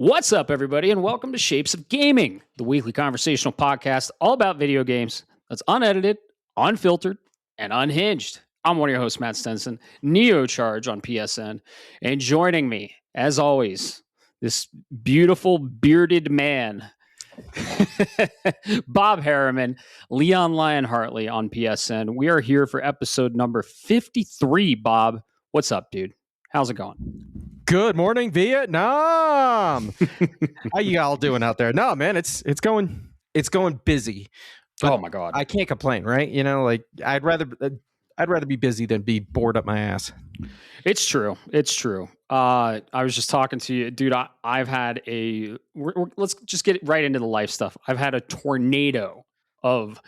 What's up, everybody, and welcome to Shapes of Gaming, the weekly conversational podcast all about video games that's unedited, unfiltered, and unhinged. I'm one of your hosts, Matt Stenson, Neocharge on PSN, and joining me, as always, this beautiful bearded man, Bob Harriman, Leon Lionheartley on PSN. We are here for episode number 53. Bob, what's up, dude? How's it going? Good morning, Vietnam. How you all doing out there? No, man, it's going busy. Oh my God, I can't complain, right? You know, like I'd rather be busy than be bored up my ass. It's true. I was just talking to you, dude. I've had let's just get right into the life stuff. I've had a tornado of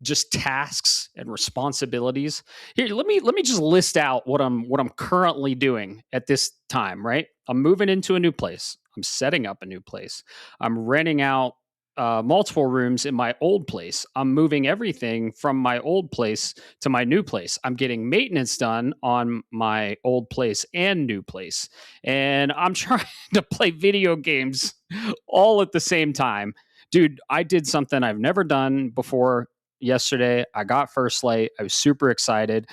just tasks and responsibilities. Here, let me just list out what I'm currently doing at this time, right? I'm moving into a new place. I'm setting up a new place. I'm renting out multiple rooms in my old place. I'm moving everything from my old place to my new place. I'm getting maintenance done on my old place and new place. And I'm trying to play video games all at the same time. Dude, I did something I've never done before. Yesterday, I got first light. I was super excited.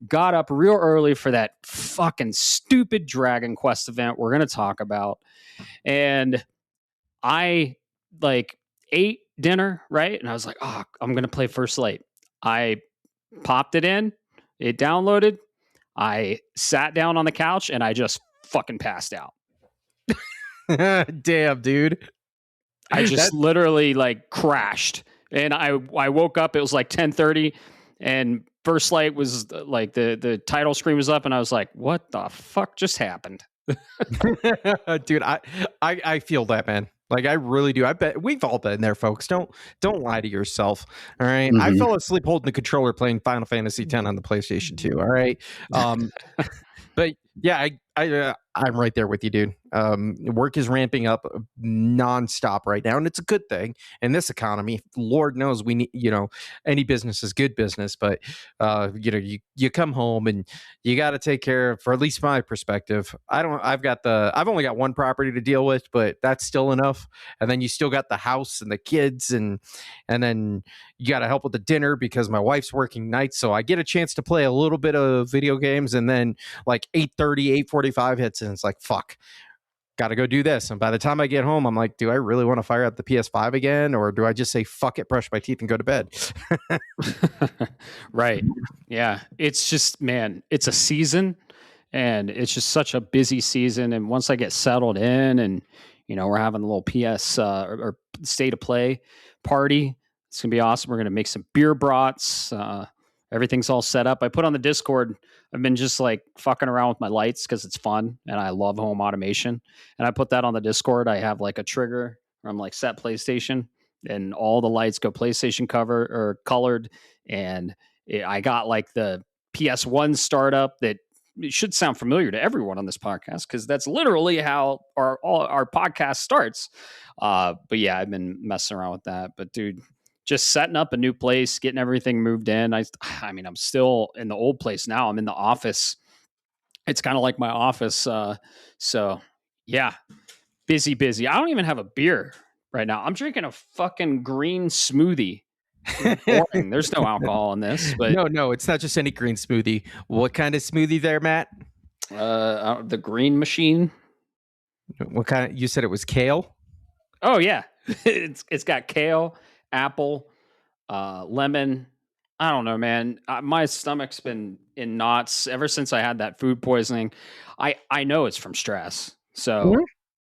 Got up real early for that fucking stupid Dragon Quest event we're going to talk about. And I ate dinner, right? And I was like, oh, I'm going to play first light. I popped it in. It downloaded. I sat down on the couch and I just fucking passed out. Damn, dude. I just literally crashed. And I woke up, it was like 10:30 and first light was like the title screen was up and I was like, what the fuck just happened? Dude, I feel that, man. Like I really do. I bet we've all been there, folks. Don't lie to yourself. All right. Mm-hmm. I fell asleep holding the controller playing Final Fantasy X on the PlayStation 2. All right. But yeah, I'm right there with you, dude. Work is ramping up nonstop right now, and it's a good thing in this economy. Lord knows we need, any business is good business, but you come home and you got to take care of, for at least my perspective. I've only got one property to deal with, but that's still enough. And then you still got the house and the kids, and then you got to help with the dinner because my wife's working nights, so I get a chance to play a little bit of video games, and then like 8:30, 8:45 hits, and it's like, fuck. Got to go do this. And by the time I get home, I'm like, do I really want to fire up the PS5 again? Or do I just say, fuck it, brush my teeth and go to bed? Right. Yeah. It's just, man, it's a season and it's just such a busy season. And once I get settled in and, we're having a little PS or state of play party, it's going to be awesome. We're going to make some beer brats. Everything's all set up. I put on the Discord. I've been just fucking around with my lights because it's fun and I love home automation. And I put that on the Discord. I have a trigger where I'm set PlayStation and all the lights go PlayStation cover or colored. And I got the PS1 startup that it should sound familiar to everyone on this podcast because that's literally how our podcast starts. But yeah, I've been messing around with that. But dude, just setting up a new place, getting everything moved in. I mean, I'm still in the old place now. I'm in the office. It's kind of like my office. So yeah, busy. I don't even have a beer right now. I'm drinking a fucking green smoothie. Boring. There's no alcohol in this. But no, it's not just any green smoothie. What kind of smoothie there, Matt? The green machine. What kind? You said it was kale? Oh yeah, it's got kale, apple, lemon. I don't know, man. My stomach's been in knots ever since I had that food poisoning. I know it's from stress. So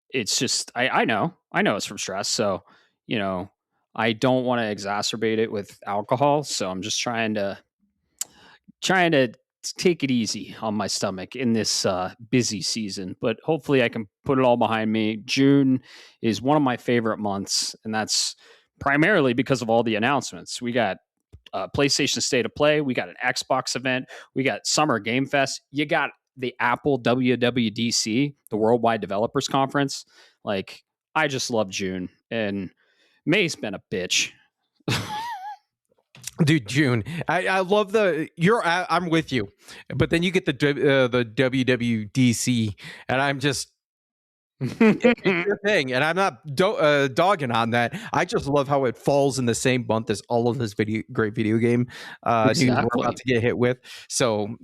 it's just, I know it's from stress. So, I don't want to exacerbate it with alcohol. So I'm just trying to take it easy on my stomach in this busy season, but hopefully I can put it all behind me. June is one of my favorite months, and that's primarily because of all the announcements. We got PlayStation State of Play. We got an Xbox event. We got Summer Game Fest. You got the Apple WWDC, the Worldwide Developers Conference. I just love June, and May's been a bitch. Dude, June. I love I'm with you, but then you get the WWDC, and I'm just It's your thing, and I'm not dogging on that. I just love how it falls in the same month as all of this great video game news we're about to get hit with. So,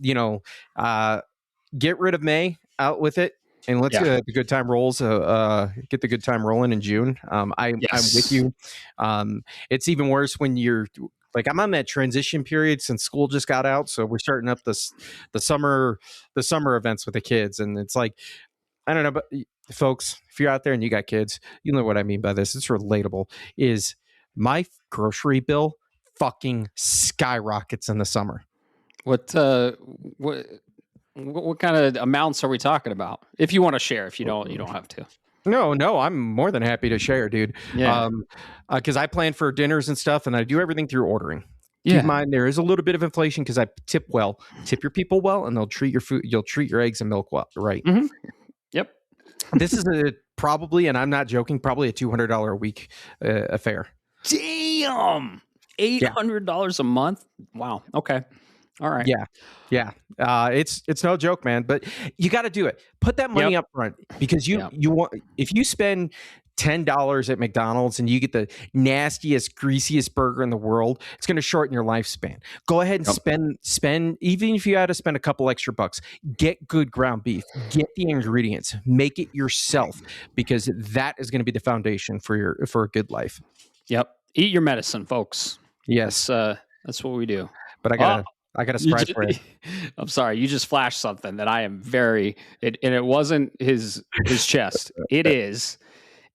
get rid of May, out with it, and let's get the good time rolls. Get the good time rolling in June. I'm with you. It's even worse when you're like, I'm on that transition period since school just got out, so we're starting up the summer events with the kids, and it's like, I don't know, but folks, if you're out there and you got kids, you know what I mean by this. It's relatable. Is my grocery bill fucking skyrockets in the summer? What kind of amounts are we talking about? If you want to share, if you don't have to. No, I'm more than happy to share, dude. Yeah. Because I plan for dinners and stuff, and I do everything through ordering. Yeah. Keep in mind, there is a little bit of inflation because I tip well. Tip your people well, and they'll treat your food. You'll treat your eggs and milk well, right? Mm-hmm. Yep. This is probably, and I'm not joking, probably a $200 a week affair. Damn, $800 a month. Wow. Okay. All right. Yeah. It's no joke, man. But you got to do it. Put that money up front, because you want, if you spend $10 at McDonald's and you get the nastiest, greasiest burger in the world, it's going to shorten your lifespan. Go ahead and spend, even if you had to spend a couple extra bucks, get good ground beef, get the ingredients, make it yourself, because that is going to be the foundation for a good life. Yep. Eat your medicine, folks. Yes. That's what we do. But I got a surprise for you. I'm sorry, you just flashed something that I am and it wasn't his chest. It is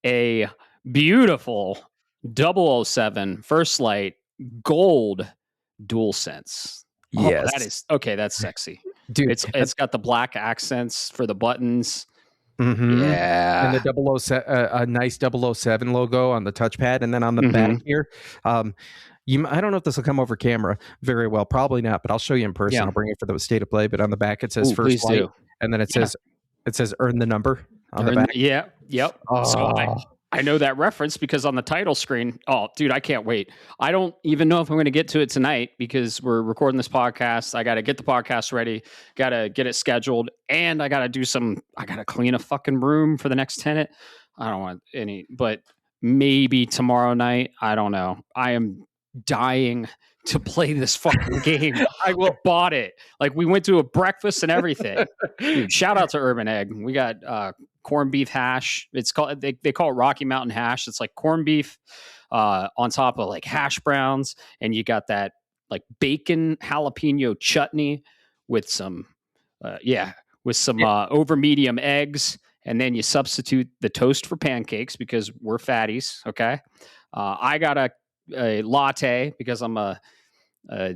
a beautiful 007 First Light gold DualSense. Yes. That is okay. That's sexy, dude. It's got the black accents for the buttons. Mm-hmm. Yeah, and the a nice 007 logo on the touchpad, and then on the back here. I don't know if this will come over camera very well. Probably not, but I'll show you in person. I'll bring it for the state of play. But on the back, it says First Light, and then it says earn the number on the back. Yeah. Yep. Oh. So I know that reference because on the title screen, oh, dude, I can't wait. I don't even know if I'm going to get to it tonight because we're recording this podcast. I got to get the podcast ready, got to get it scheduled, and I got to clean a fucking room for the next tenant. I don't want any, but maybe tomorrow night. I don't know. I am dying to play this fucking game. I bought it. Like, we went to a breakfast and everything. Dude, shout out to Urban Egg. We got corned beef hash. It's called, they call it Rocky Mountain hash. It's like corned beef on top of like hash browns, and you got that like bacon jalapeno chutney with some over medium eggs, and then you substitute the toast for pancakes because we're fatties. Okay, I got a latte because I'm a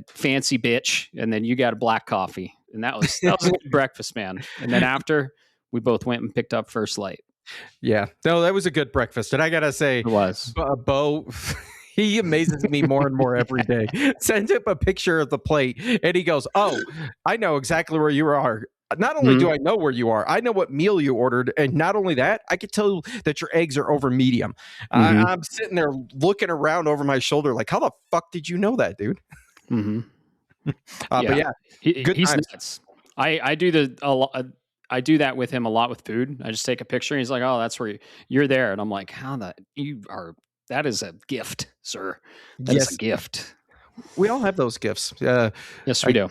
fancy bitch, and then you got a black coffee, and that was a good breakfast, man. And then after, we both went and picked up First Light. Yeah, no, that was a good breakfast, and I gotta say, it was. Bo, he amazes me more and more every day. Send him a picture of the plate, and he goes, "Oh, I know exactly where you are. Not only do I know where you are, I know what meal you ordered, and not only that, I could tell that your eggs are over medium." I'm sitting there looking around over my shoulder, like, how the fuck did you know that, dude? But yeah, he's nuts. I do I do that with him a lot with food. I just take a picture, and he's like, "Oh, that's where you're there," and I'm like, "How you are? That is a gift, sir. That is a gift." We all have those gifts. Yes, we do.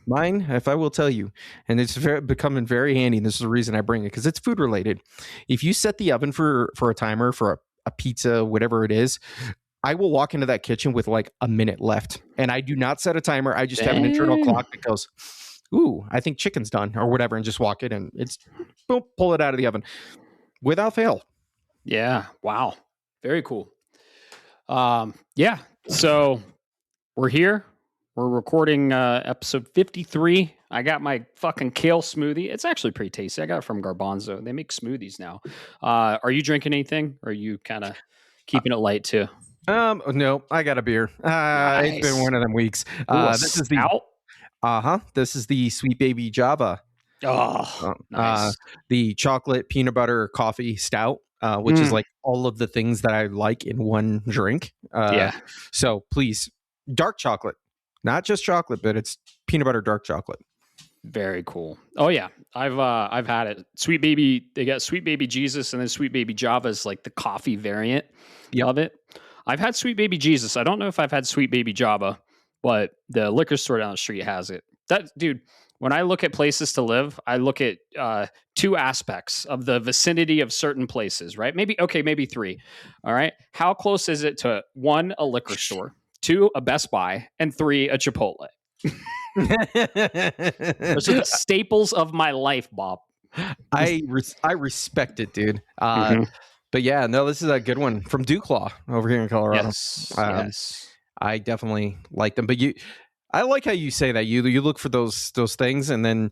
Mine, if I will tell you, and it's becoming very handy, and this is the reason I bring it, because it's food related. If you set the oven for a timer for a pizza, whatever it is, I will walk into that kitchen with like a minute left, and I do not set a timer. I just have an internal clock that goes, "Ooh, I think chicken's done," or whatever, and just walk it, and it's boom, pull it out of the oven without fail. Yeah. Wow. Very cool. Yeah. So we're here. We're recording episode 53. I got my fucking kale smoothie. It's actually pretty tasty. I got it from Garbanzo. They make smoothies now. Are you drinking anything? Or are you kind of keeping it light too? No, I got a beer. Nice. It's been one of them weeks. This is This is the Sweet Baby Java. Oh, nice. The chocolate peanut butter coffee stout, which is like all of the things that I like in one drink. So please, dark chocolate. Not just chocolate, but it's peanut butter dark chocolate. Very cool. Oh yeah, I've had it. Sweet Baby, they got Sweet Baby Jesus, and then Sweet Baby Java is like the coffee variant Yep. of it. I've had Sweet Baby Jesus. I don't know if I've had Sweet Baby Java, but the liquor store down the street has it. That dude, when I look at places to live, I look at two aspects of the vicinity of certain places, right? Maybe three. All right. How close is it to one, a liquor store, two, a Best Buy, and three, a Chipotle? Those are the staples of my life, Bob. I respect it, dude. Mhm. But yeah, no, this is a good one from Dewclaw over here in Colorado. Yes. Yes. I definitely like them. But I like how you say that. You look for those things, and then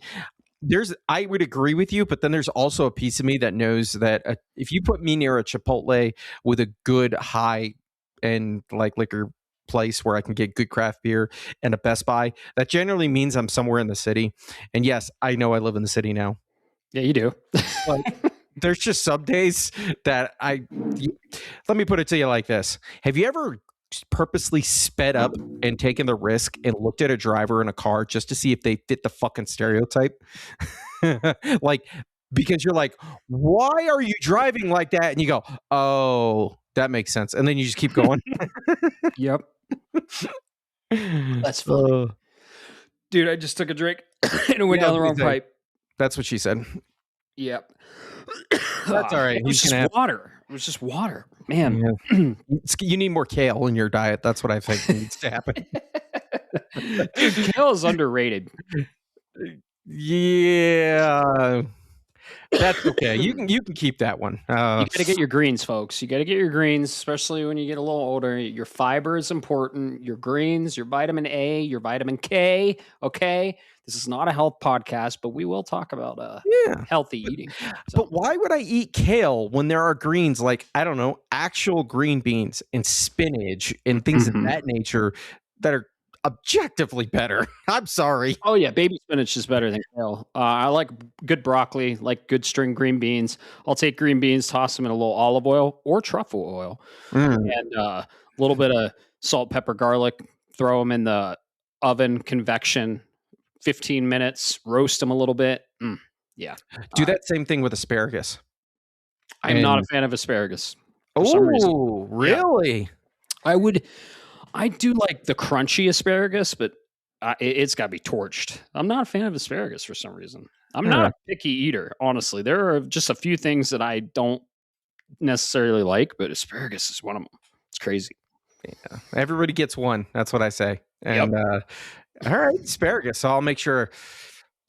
I would agree with you, but then there's also a piece of me that knows that if you put me near a Chipotle with a good high end like liquor place where I can get good craft beer and a Best Buy, that generally means I'm somewhere in the city. And yes, I know I live in the city now. Yeah, you do. But there's just some days that let me put it to you like this. Have you ever purposely sped up and taken the risk and looked at a driver in a car just to see if they fit the fucking stereotype? Like, because you're like, why are you driving like that? And you go, oh, that makes sense. And then you just keep going. Yep. That's funny. Dude, I just took a drink and it went down the wrong pipe. That's what she said. Yep. That's all right. It was just water. It was just water. Man. Yeah. You need more kale in your diet. That's what I think needs to happen. Dude, kale is underrated. Yeah. That's okay. You can keep that one. You got to get your greens, folks. You got to get your greens, especially when you get a little older. Your fiber is important. Your greens, your vitamin A, your vitamin K. Okay, this is not a health podcast, but we will talk about healthy eating. So. But why would I eat kale when there are greens like, I don't know, actual green beans and spinach and things of that nature that are objectively better? I'm sorry. Oh yeah, baby spinach is better than kale. I like good broccoli, like good string green beans. I'll take green beans, toss them in a little olive oil or truffle oil, and a little bit of salt, pepper, garlic. Throw them in the oven, convection, 15 minutes. Roast them a little bit. Yeah. Do that same thing with asparagus. I'm not a fan of asparagus. Oh, really? Yeah. I do like the crunchy asparagus, but it's got to be torched. I'm not a fan of asparagus for some reason. I'm not a picky eater, honestly. There are just a few things that I don't necessarily like, but asparagus is one of them. It's crazy. Yeah. Everybody gets one. That's what I say. And all right, asparagus. So I'll make sure.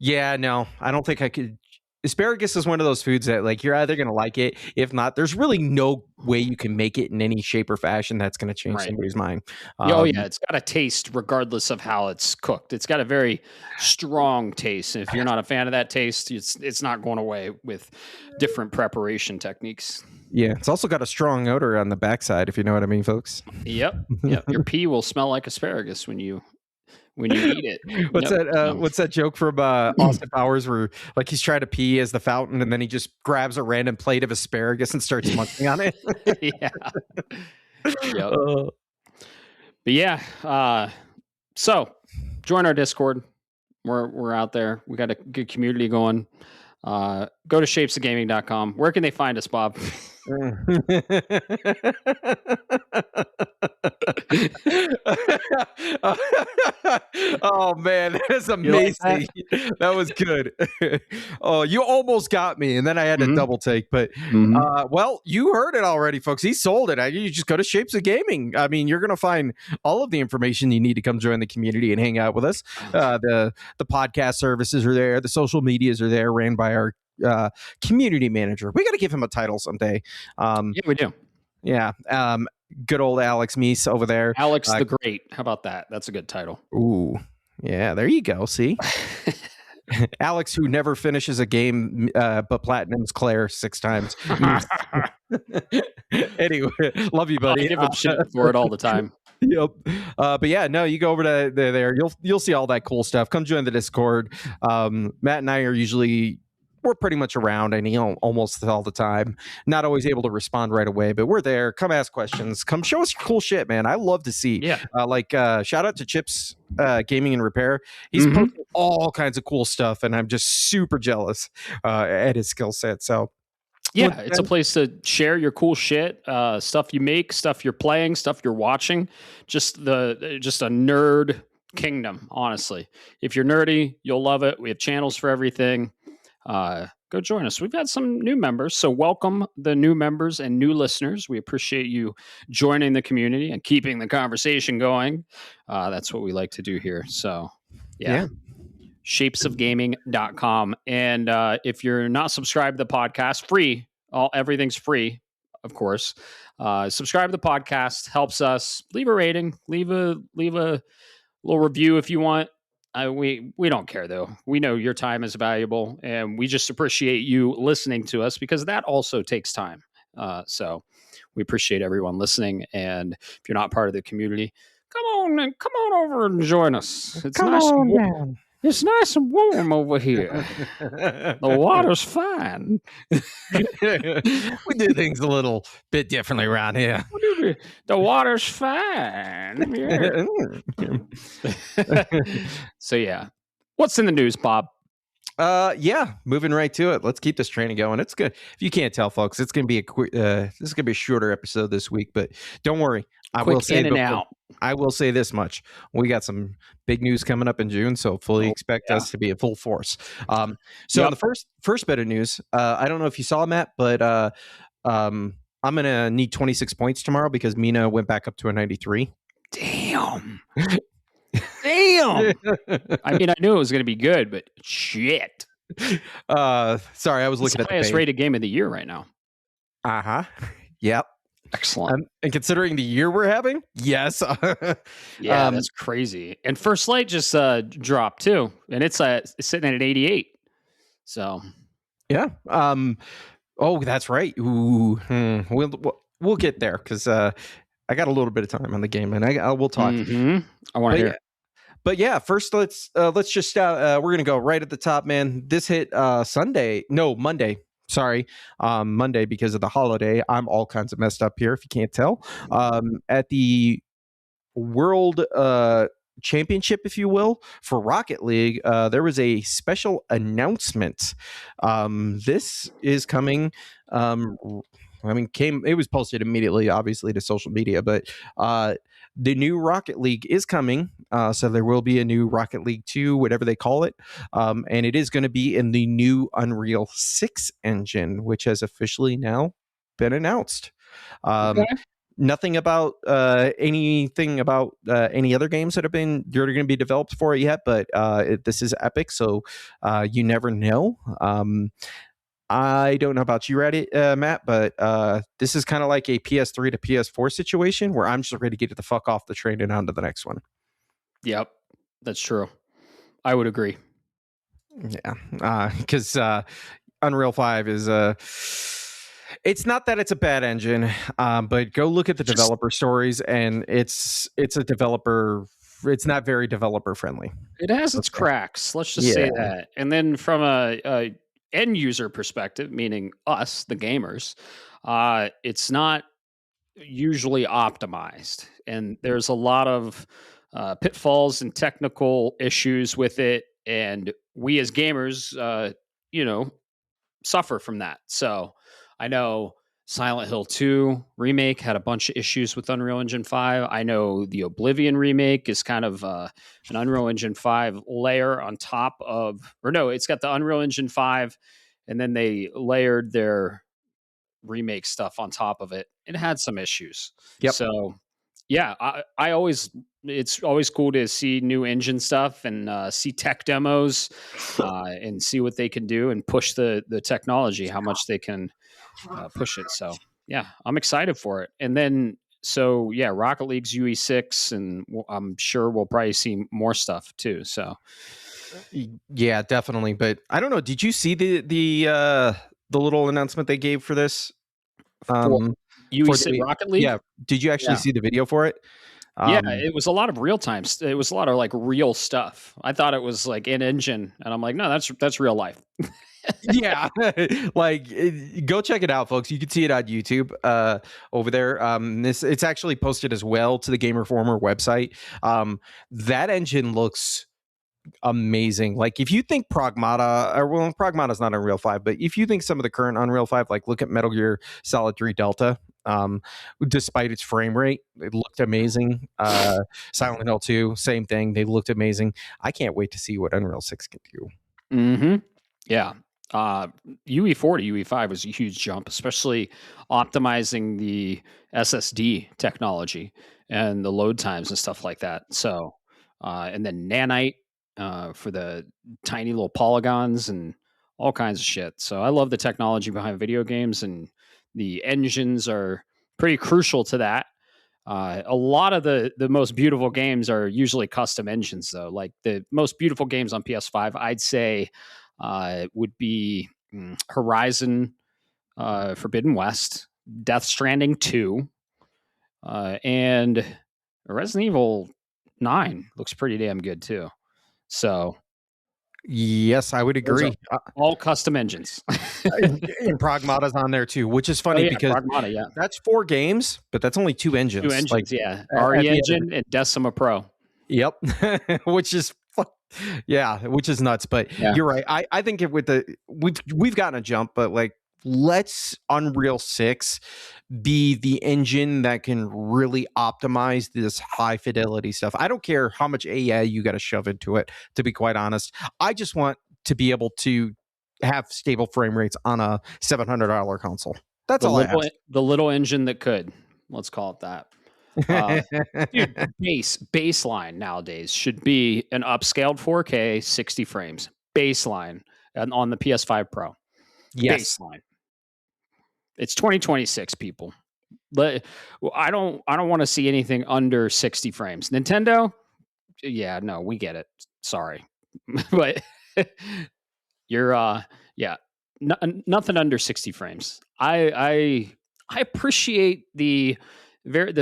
Yeah, no, I don't think I could. Asparagus is one of those foods that, like, you're either going to like it. If not, there's really no way you can make it in any shape or fashion that's going to change somebody's mind. It's got a taste regardless of how it's cooked. It's got a very strong taste. And if you're not a fan of that taste, it's not going away with different preparation techniques. Yeah, it's also got a strong odor on the backside, if you know what I mean, folks. Yep. Your pee will smell like asparagus when you eat it. What's that joke from Austin Powers where, like, he's trying to pee as the fountain and then he just grabs a random plate of asparagus and starts munching on it? Yeah. Yep. But yeah, so join our Discord. We're out there. We got a good community going. Go to shapesofgaming.com. Where can they find us, Bob? Oh man, that's amazing. That was good. Oh, you almost got me, and then I had to double take. But well, you heard it already, folks. He sold it. You just go to Shapes of Gaming. I mean, you're gonna find all of the information you need to come join the community and hang out with us. The podcast services are there. The social medias are there, ran by our community manager. We got to give him a title someday. Yeah, we do. Yeah. Good old Alex Meese over there. Alex the Great. How about that? That's a good title. Ooh. Yeah, there you go. See? Alex, who never finishes a game but platinums Claire 6 times. Anyway, love you, buddy. I give him shit for it all the time. Yep. But yeah, no, you go over to there. You'll see all that cool stuff. Come join the Discord. Matt and I are usually we're pretty much around, and almost all the time. Not always able to respond right away, but we're there. Come ask questions. Come show us your cool shit, man. I love to see. Yeah. Shout out to Chips Gaming and Repair. He's posting all kinds of cool stuff, and I'm just super jealous at his skill set. So yeah, it's a place to share your cool shit, stuff you make, stuff you're playing, stuff you're watching. Just a nerd kingdom, honestly. If you're nerdy, you'll love it. We have channels for everything. Go join us. We've got some new members, so welcome the new members and new listeners. We appreciate you joining the community and keeping the conversation going. That's what we like to do here. So, yeah. Shapesofgaming.com. And if you're not subscribed to the podcast, free, everything's free, of course. Subscribe to the podcast, helps us. Leave a rating, leave a little review if you want. We don't care, though. We know your time is valuable, and we just appreciate you listening to us, because that also takes time. So we appreciate everyone listening. And if you're not part of the community, come on over and join us. It's Come nice on and warm. down. It's nice and warm over here. The water's fine. We do things a little bit differently around here. The water's fine. Yeah. So, yeah. What's in the news, Bob? Moving right to it. Let's keep this training going. It's good. If you can't tell, folks, it's gonna be this is gonna be a shorter episode this week, but don't worry. I will say this much: we got some big news coming up in June, so fully expect us to be in full force. On the first bit of news, I don't know if you saw, Matt, but I'm gonna need 26 points tomorrow because Mina went back up to a 93. Damn. Damn. I mean, I knew it was going to be good, but shit. Sorry, I was looking at the highest rated game of the year right now. Yep. Excellent. And considering the year we're having, yes. Yeah, that's crazy. And First Light just dropped too, and it's sitting at 88. So, yeah. Oh, that's right. Ooh, we'll get there because I got a little bit of time on the game, and we'll talk. I want to hear. But yeah, first let's just we're gonna go right at the top, man. This hit Monday. Sorry, Monday because of the holiday. I'm all kinds of messed up here, if you can't tell. At the World Championship, if you will, for Rocket League, there was a special announcement. This is coming. It was posted immediately, obviously, to social media, but the new Rocket League is coming. So there will be a new Rocket League 2, whatever they call it. And it is going to be in the new Unreal 6 engine, which has officially now been announced. Nothing about anything about any other games that are going to be developed for it yet, but this is Epic, so you never know. I don't know about you, Matt, but this is kind of like a PS3 to PS4 situation where I'm just ready to get the fuck off the train and on to the next one. Yep, that's true. I would agree. Yeah, because Unreal 5 is it's not that it's a bad engine, but go look at the developer stories, and it's a developer. It's not very developer friendly. It has its cracks. Let's just say that. And then from a end user perspective, meaning us, the gamers, it's not usually optimized, and there's a lot of pitfalls and technical issues with it, and we as gamers suffer from that. So I know Silent Hill 2 remake had a bunch of issues with Unreal Engine 5. I know the Oblivion remake is kind of an Unreal Engine 5 layer on top of, or no, it's got the Unreal Engine 5, and then they layered their remake stuff on top of it. It had some issues. Yep. So yeah, it's always cool to see new engine stuff and see tech demos and see what they can do and push the technology, how much they can push it. So yeah, I'm excited for it. And then, so yeah, Rocket League's UE6, and I'm sure we'll probably see more stuff too. So yeah, definitely. But I don't know. Did you see the little announcement they gave for this? UE6 Rocket League? Yeah. Did you actually see the video for it? Yeah, it was a lot of real time. It was a lot of like real stuff. I thought it was like in engine, and I'm like, no, that's real life. Yeah, like go check it out, folks. You can see it on YouTube over there. It's actually posted as well to the Game Informer website. That engine looks amazing. Like if you think Pragmata, or well, Pragmata's not Unreal 5, but if you think some of the current Unreal 5, like look at Metal Gear Solid 3 Delta. Despite its frame rate, it looked amazing. Silent Hill 2, same thing. They looked amazing. I can't wait to see what Unreal 6 can do. Mm-hmm. Yeah. UE4 to UE5 was a huge jump, especially optimizing the SSD technology and the load times and stuff like that. So, and then nanite for the tiny little polygons and all kinds of shit. So I love the technology behind video games, and the engines are pretty crucial to that. A lot of the most beautiful games are usually custom engines, though. Like the most beautiful games on PS5, I'd say would be Horizon Forbidden West, Death Stranding 2, and Resident Evil 9 looks pretty damn good too. So, yes, I would agree. All custom engines. And Pragmata's on there too, which is funny because Pragmata, yeah. that's 4 games, but that's only 2 engines. 2 engines, yeah. RE engine and Decima Pro. Yep. Which is which is nuts. But you're right. I think we've gotten a jump, but like let's Unreal 6 be the engine that can really optimize this high fidelity stuff. I don't care how much AI you got to shove into it, to be quite honest. I just want to be able to have stable frame rates on a $700 console. That's all I have. The little engine that could. Let's call it that. Dude, baseline nowadays should be an upscaled 4K 60 frames. Baseline on the PS5 Pro. Yes. Baseline. It's 2026, people. But I don't want to see anything under 60 frames. Nintendo, yeah, no, we get it. Sorry. But you're nothing under 60 frames. I appreciate the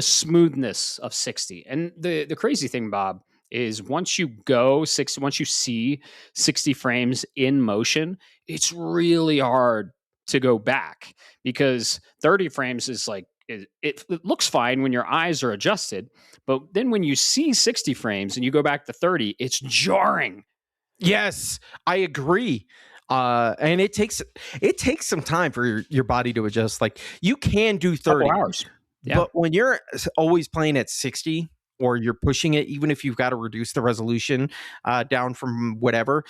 smoothness of 60. And the crazy thing, Bob, is once you see 60 frames in motion, it's really hard to go back, because 30 frames is like it looks fine when your eyes are adjusted, but then when you see 60 frames and you go back to 30, it's jarring. Yes, I agree. And it takes some time for your body to adjust. Like you can do 30 hours. Yeah. But when you're always playing at 60, or you're pushing it, even if you've got to reduce the resolution down from whatever,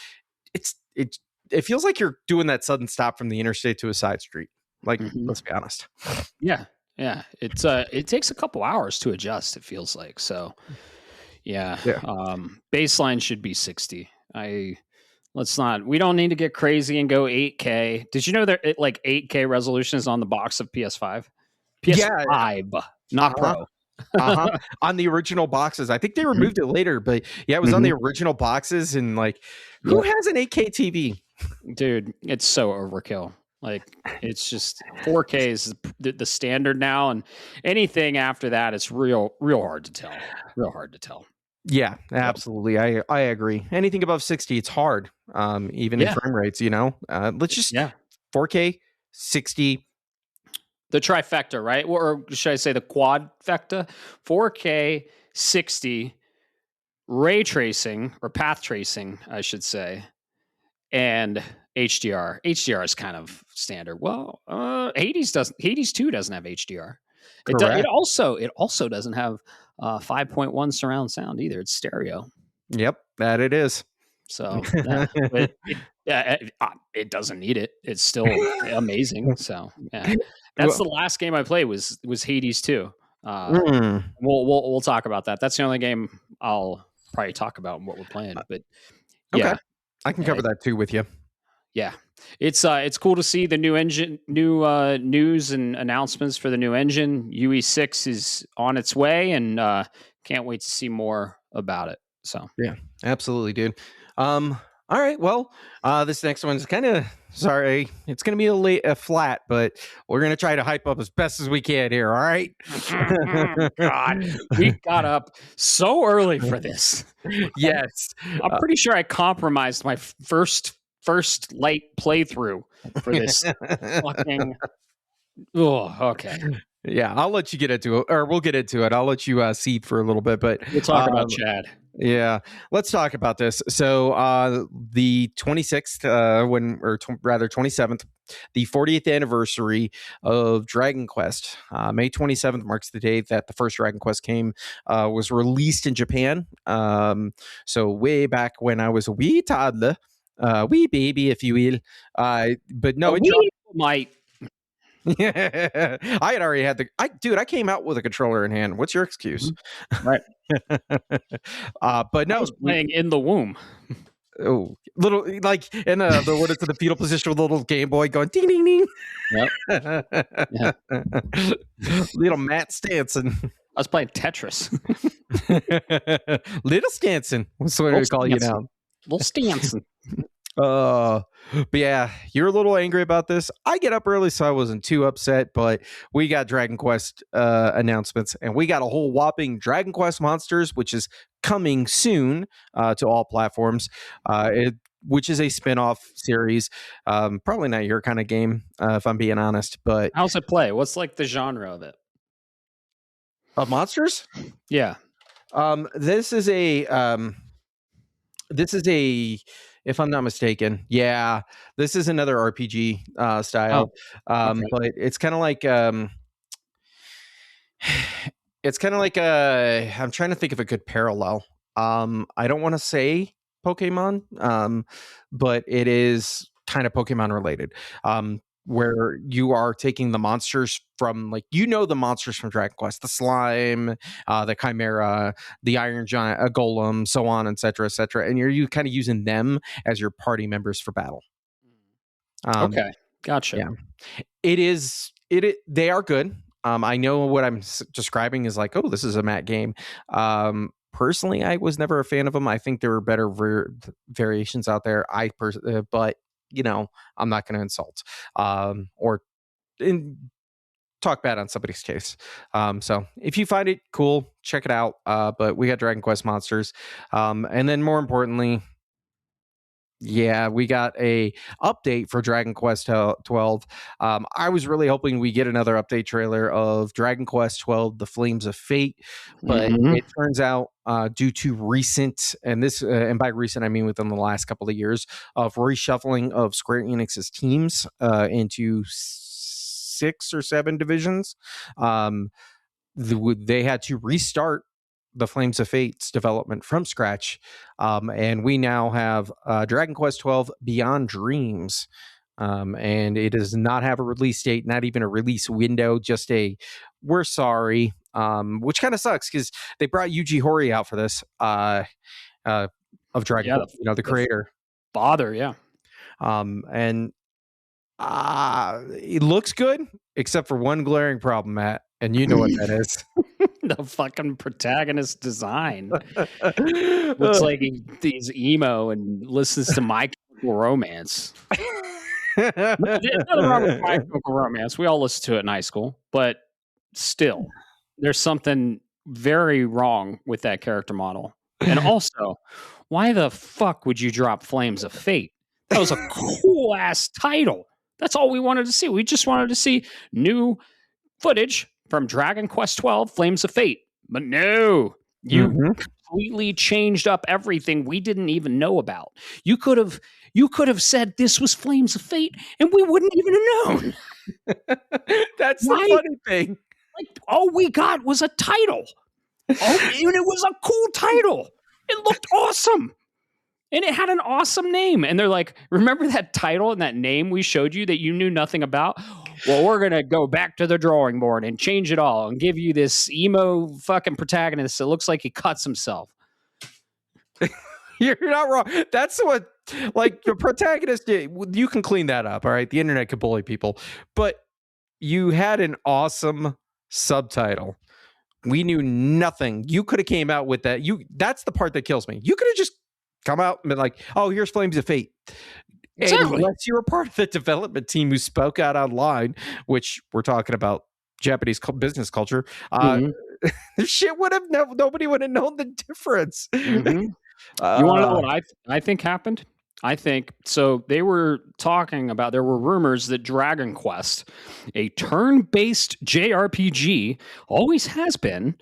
it feels like you're doing that sudden stop from the interstate to a side street. Like, let's be honest. Yeah. It takes a couple hours to adjust, it feels like. So yeah. Baseline should be 60. We don't need to get crazy and go 8K. Did you know that like 8K resolution is on the box of PS5? PS5, not Pro. On the original boxes. I think they removed it later, but yeah, it was on the original boxes. And like, who has an 8K TV? Dude, it's so overkill. Like, it's just 4K is the standard now, and anything after that, it's real hard to tell. Real hard to tell. Yeah, absolutely. I agree. Anything above 60, it's hard. Even in frame rates, let's just 4K 60. The trifecta, right? Or should I say the quadfecta? 4K 60, ray tracing or path tracing, I should say, and HDR. HDR is kind of standard. Well, Hades 2 doesn't have HDR. It also doesn't have 5.1 surround sound either. It's stereo. Yep, that it is. So it doesn't need it. It's still amazing. So yeah, that's the last game I played was Hades 2. We'll talk about that. That's the only game I'll probably talk about what we're playing. But yeah, okay. I can cover that too with you. Yeah, it's cool to see the new engine, news and announcements for the new engine. UE6 is on its way, and can't wait to see more about it. So yeah, absolutely, dude. All right. Well, this next one's kind of sorry. It's going to be a flat, but we're going to try to hype up as best as we can here. All right. God, we got up so early for this. Yes. I'm pretty sure I compromised my first light playthrough for this fucking. Oh, okay. Yeah, I'll let you get into it, or we'll get into it. I'll let you seed for a little bit, but We'll talk about Chad. yeah, let's talk about this. So, the 26th, rather 27th, the 40th anniversary of Dragon Quest, May 27th marks the day that the first Dragon Quest was released in Japan. So way back when I was a wee toddler, wee baby, if you will. But no, We might. I had already had I came out with a controller in hand. What's your excuse? Right. But I no, was playing in the womb. oh, little like in the what is it, the fetal position with a little Game Boy going ding ding ding. Yep. Yeah. Little Matt Stanson. I was playing Tetris. Little Stanson. What's what we call you now? Little Stanson. But yeah, you're a little angry about this. I get up early, so I wasn't too upset, but we got Dragon Quest announcements, and we got a whole whopping Dragon Quest Monsters, which is coming soon to all platforms, which is a spin-off series. Probably not your kind of game, if I'm being honest, but How's it play? What's like the genre of it? Of Monsters? Yeah. This is a if I'm not mistaken, yeah, this is another RPG style. Okay. But it's kind of like I'm trying to think of a good parallel. I don't want to say Pokemon, but it is kind of Pokemon related. Where you are taking the monsters from, like, the monsters from Dragon Quest, the slime, the chimera, the iron giant, a golem, so on, etc., etc., and you kind of using them as your party members for battle. Okay, gotcha. Yeah, they are good. I know what I'm describing is like, oh, this is a Matt game. Personally, I was never a fan of them. I think there were better variations out there. But I'm not going to insult or talk bad on somebody's case. So if you find it cool, check it out. But we got Dragon Quest Monsters, and then more importantly, yeah, we got a update for Dragon Quest 12. I was really hoping we get another update trailer of Dragon Quest 12, The Flames of Fate, but it turns out due to recent, and by recent I mean within the last couple of years, of reshuffling of Square Enix's teams into 6 or 7 divisions, they had to restart the Flames of Fate's development from scratch, and we now have Dragon Quest XII Beyond Dreams, and it does not have a release date, not even a release window, just we're sorry, which kind of sucks because they brought Yuji Horii out for this of Dragon Quest, the creator. Father, yeah. And it looks good, except for one glaring problem, Matt, and you know what that is. The fucking protagonist design looks like he's emo and listens to My Chemical Romance. There's nothing wrong with My Chemical Romance. We all listen to it in high school, but still, there's something very wrong with that character model. And also, why the fuck would you drop Flames of Fate? That was a cool ass title. That's all we wanted to see. We just wanted to see new footage from Dragon Quest XII, Flames of Fate. But no, you completely changed up everything we didn't even know about. You could have said this was Flames of Fate, and we wouldn't even have known. That's the funny thing. Like, all we got was a title. And it was a cool title. It looked awesome. And it had an awesome name. And they're like, remember that title and that name we showed you that you knew nothing about? Well, we're going to go back to the drawing board and change it all and give you this emo fucking protagonist that looks like he cuts himself. You're not wrong. That's what, like, the protagonist, you can clean that up, all right? The internet can bully people. But you had an awesome subtitle. We knew nothing. You could have came out with that. That's the part that kills me. You could have just come out and be like, oh, here's Flames of Fate. Exactly. Unless you're a part of the development team who spoke out online, which we're talking about Japanese business culture, Mhm. shit would have nobody would have known the difference. Mhm. You wanna know what I think happened? I think so they were talking about there were rumors that Dragon Quest, a turn-based JRPG, always has been,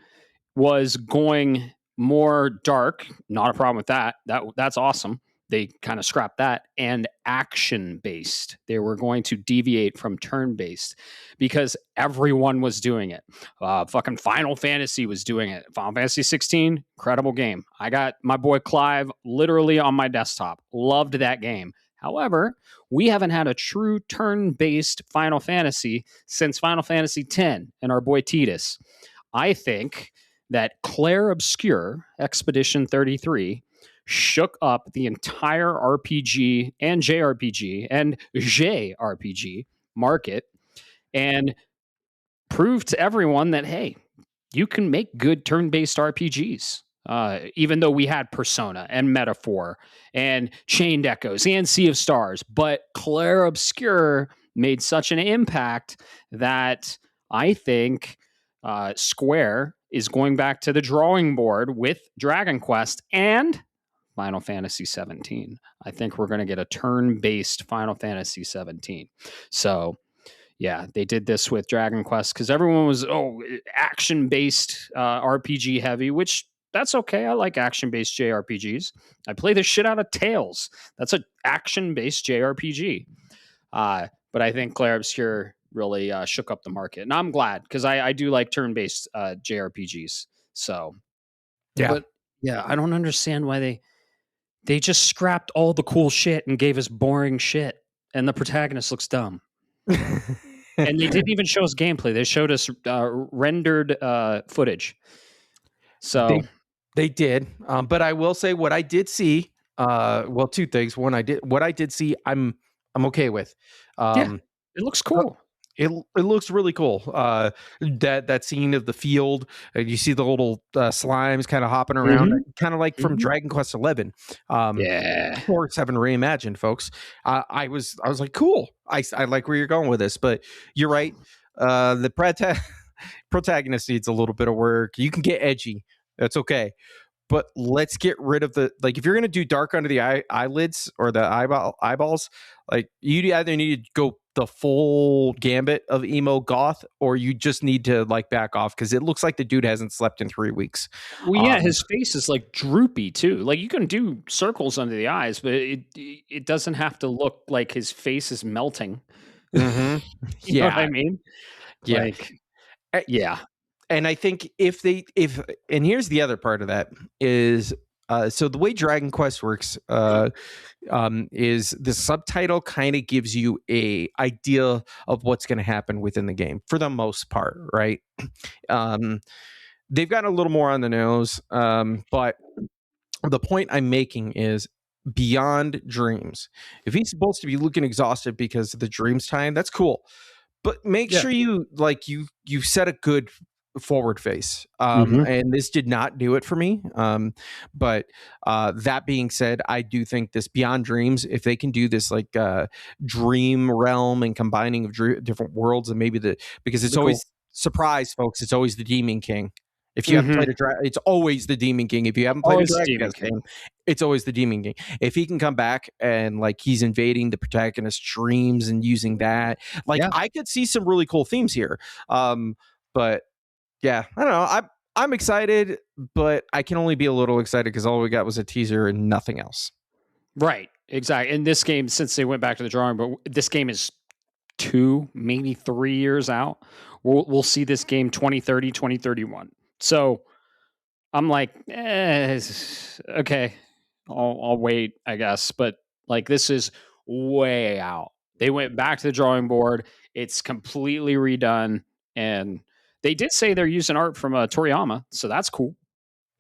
was going more dark. Not a problem with that. That's awesome. They kind of scrapped that and action based. They were going to deviate from turn based because everyone was doing it. Fucking Final Fantasy was doing it. Final Fantasy 16, incredible game. I got my boy Clive literally on my desktop. Loved that game. However, we haven't had a true turn based Final Fantasy since Final Fantasy X and our boy Tidus. I think that Claire Obscure Expedition 33 shook up the entire RPG and JRPG and JRPG market and proved to everyone that, hey, you can make good turn-based RPGs. Even though we had Persona and Metaphor and Chained Echoes and Sea of Stars, but Claire Obscure made such an impact that I think Square is going back to the drawing board with Dragon Quest and Final Fantasy 17. I think we're going to get a turn-based Final Fantasy 17. So, yeah, they did this with Dragon Quest because everyone was action-based RPG heavy, which that's okay. I like action-based JRPGs. I play the shit out of Tales. That's an action-based JRPG. But I think Claire Obscure really shook up the market, and I'm glad because I do like turn-based JRPGs. So, Yeah. But yeah, I don't understand why they just scrapped all the cool shit and gave us boring shit, and the protagonist looks dumb. And they didn't even show us gameplay. They showed us rendered footage. So they did, but I will say what I did see. Well, two things. One, what I did see. I'm okay with. yeah, it looks cool. It looks really cool. That scene of the field, you see the little slimes kind of hopping around, kind of like from Dragon Quest XI. Yeah, or 7 reimagined, folks. I was like, cool. I like where you're going with this, but you're right. The protagonist needs a little bit of work. You can get edgy. That's okay. But let's get rid of if you're going to do dark under the eyelids or the eyeballs, like you either need to go the full gambit of emo goth, or you just need to back off because it looks like the dude hasn't slept in 3 weeks. Well, yeah, his face is droopy too. Like you can do circles under the eyes, but it doesn't have to look like his face is melting. Mm-hmm. You know what I mean? Yeah. Yeah. And I think and here's the other part of that is so the way Dragon Quest works is the subtitle kind of gives you a idea of what's going to happen within the game for the most part, right? They've gotten a little more on the nose, but the point I'm making is beyond dreams. If he's supposed to be looking exhausted because of the dreams time, that's cool. But make sure you you set a good forward face. And this did not do it for me. But that being said, I do think this Beyond Dreams, if they can do this dream realm and combining of different worlds and maybe because it's always surprise, folks. It's always the Demon King. If you haven't played it's always the Demon King. If you haven't played a Dragon Quest game, it's always the Demon King. If he can come back and he's invading the protagonist's dreams and using that, I could see some really cool themes here. But yeah, I don't know. I'm excited, but I can only be a little excited because all we got was a teaser and nothing else. Right, exactly. And this game, since they went back to the drawing board, this game is 2, maybe 3 years out. We'll see this game 2030, 2031. So I'm like, okay, I'll wait, I guess. But this is way out. They went back to the drawing board. It's completely redone. And they did say they're using art from Toriyama. So that's cool.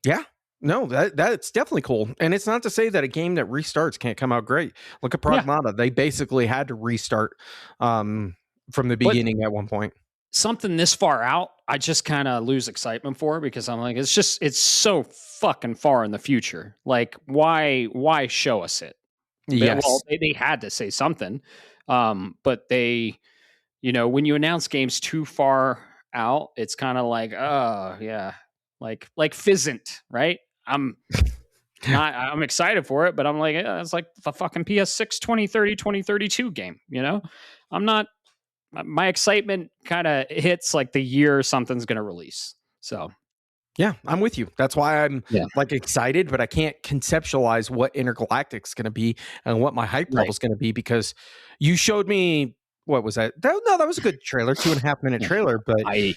Yeah. No, that's definitely cool. And it's not to say that a game that restarts can't come out great. Look at Pragmata. They basically had to restart from the beginning at one point. Something this far out, I just kind of lose excitement for it because I'm like, it's so fucking far in the future. Like, why show us it? Well, Yes. they had to say something, but they, when you announce games too far out, it's kind of like, oh yeah, like Fizzant, right? I'm excited for it, but I'm like, it's like the fucking PS6 2030 2032 game. I'm not. My excitement kind of hits like the year something's going to release. So Yeah, I'm with you. That's why I'm yeah, like excited, but I can't conceptualize what Intergalactic's going to be and what my hype right. level's going to be because you showed me what was that? No, that was a good trailer, 2.5 minute trailer. But I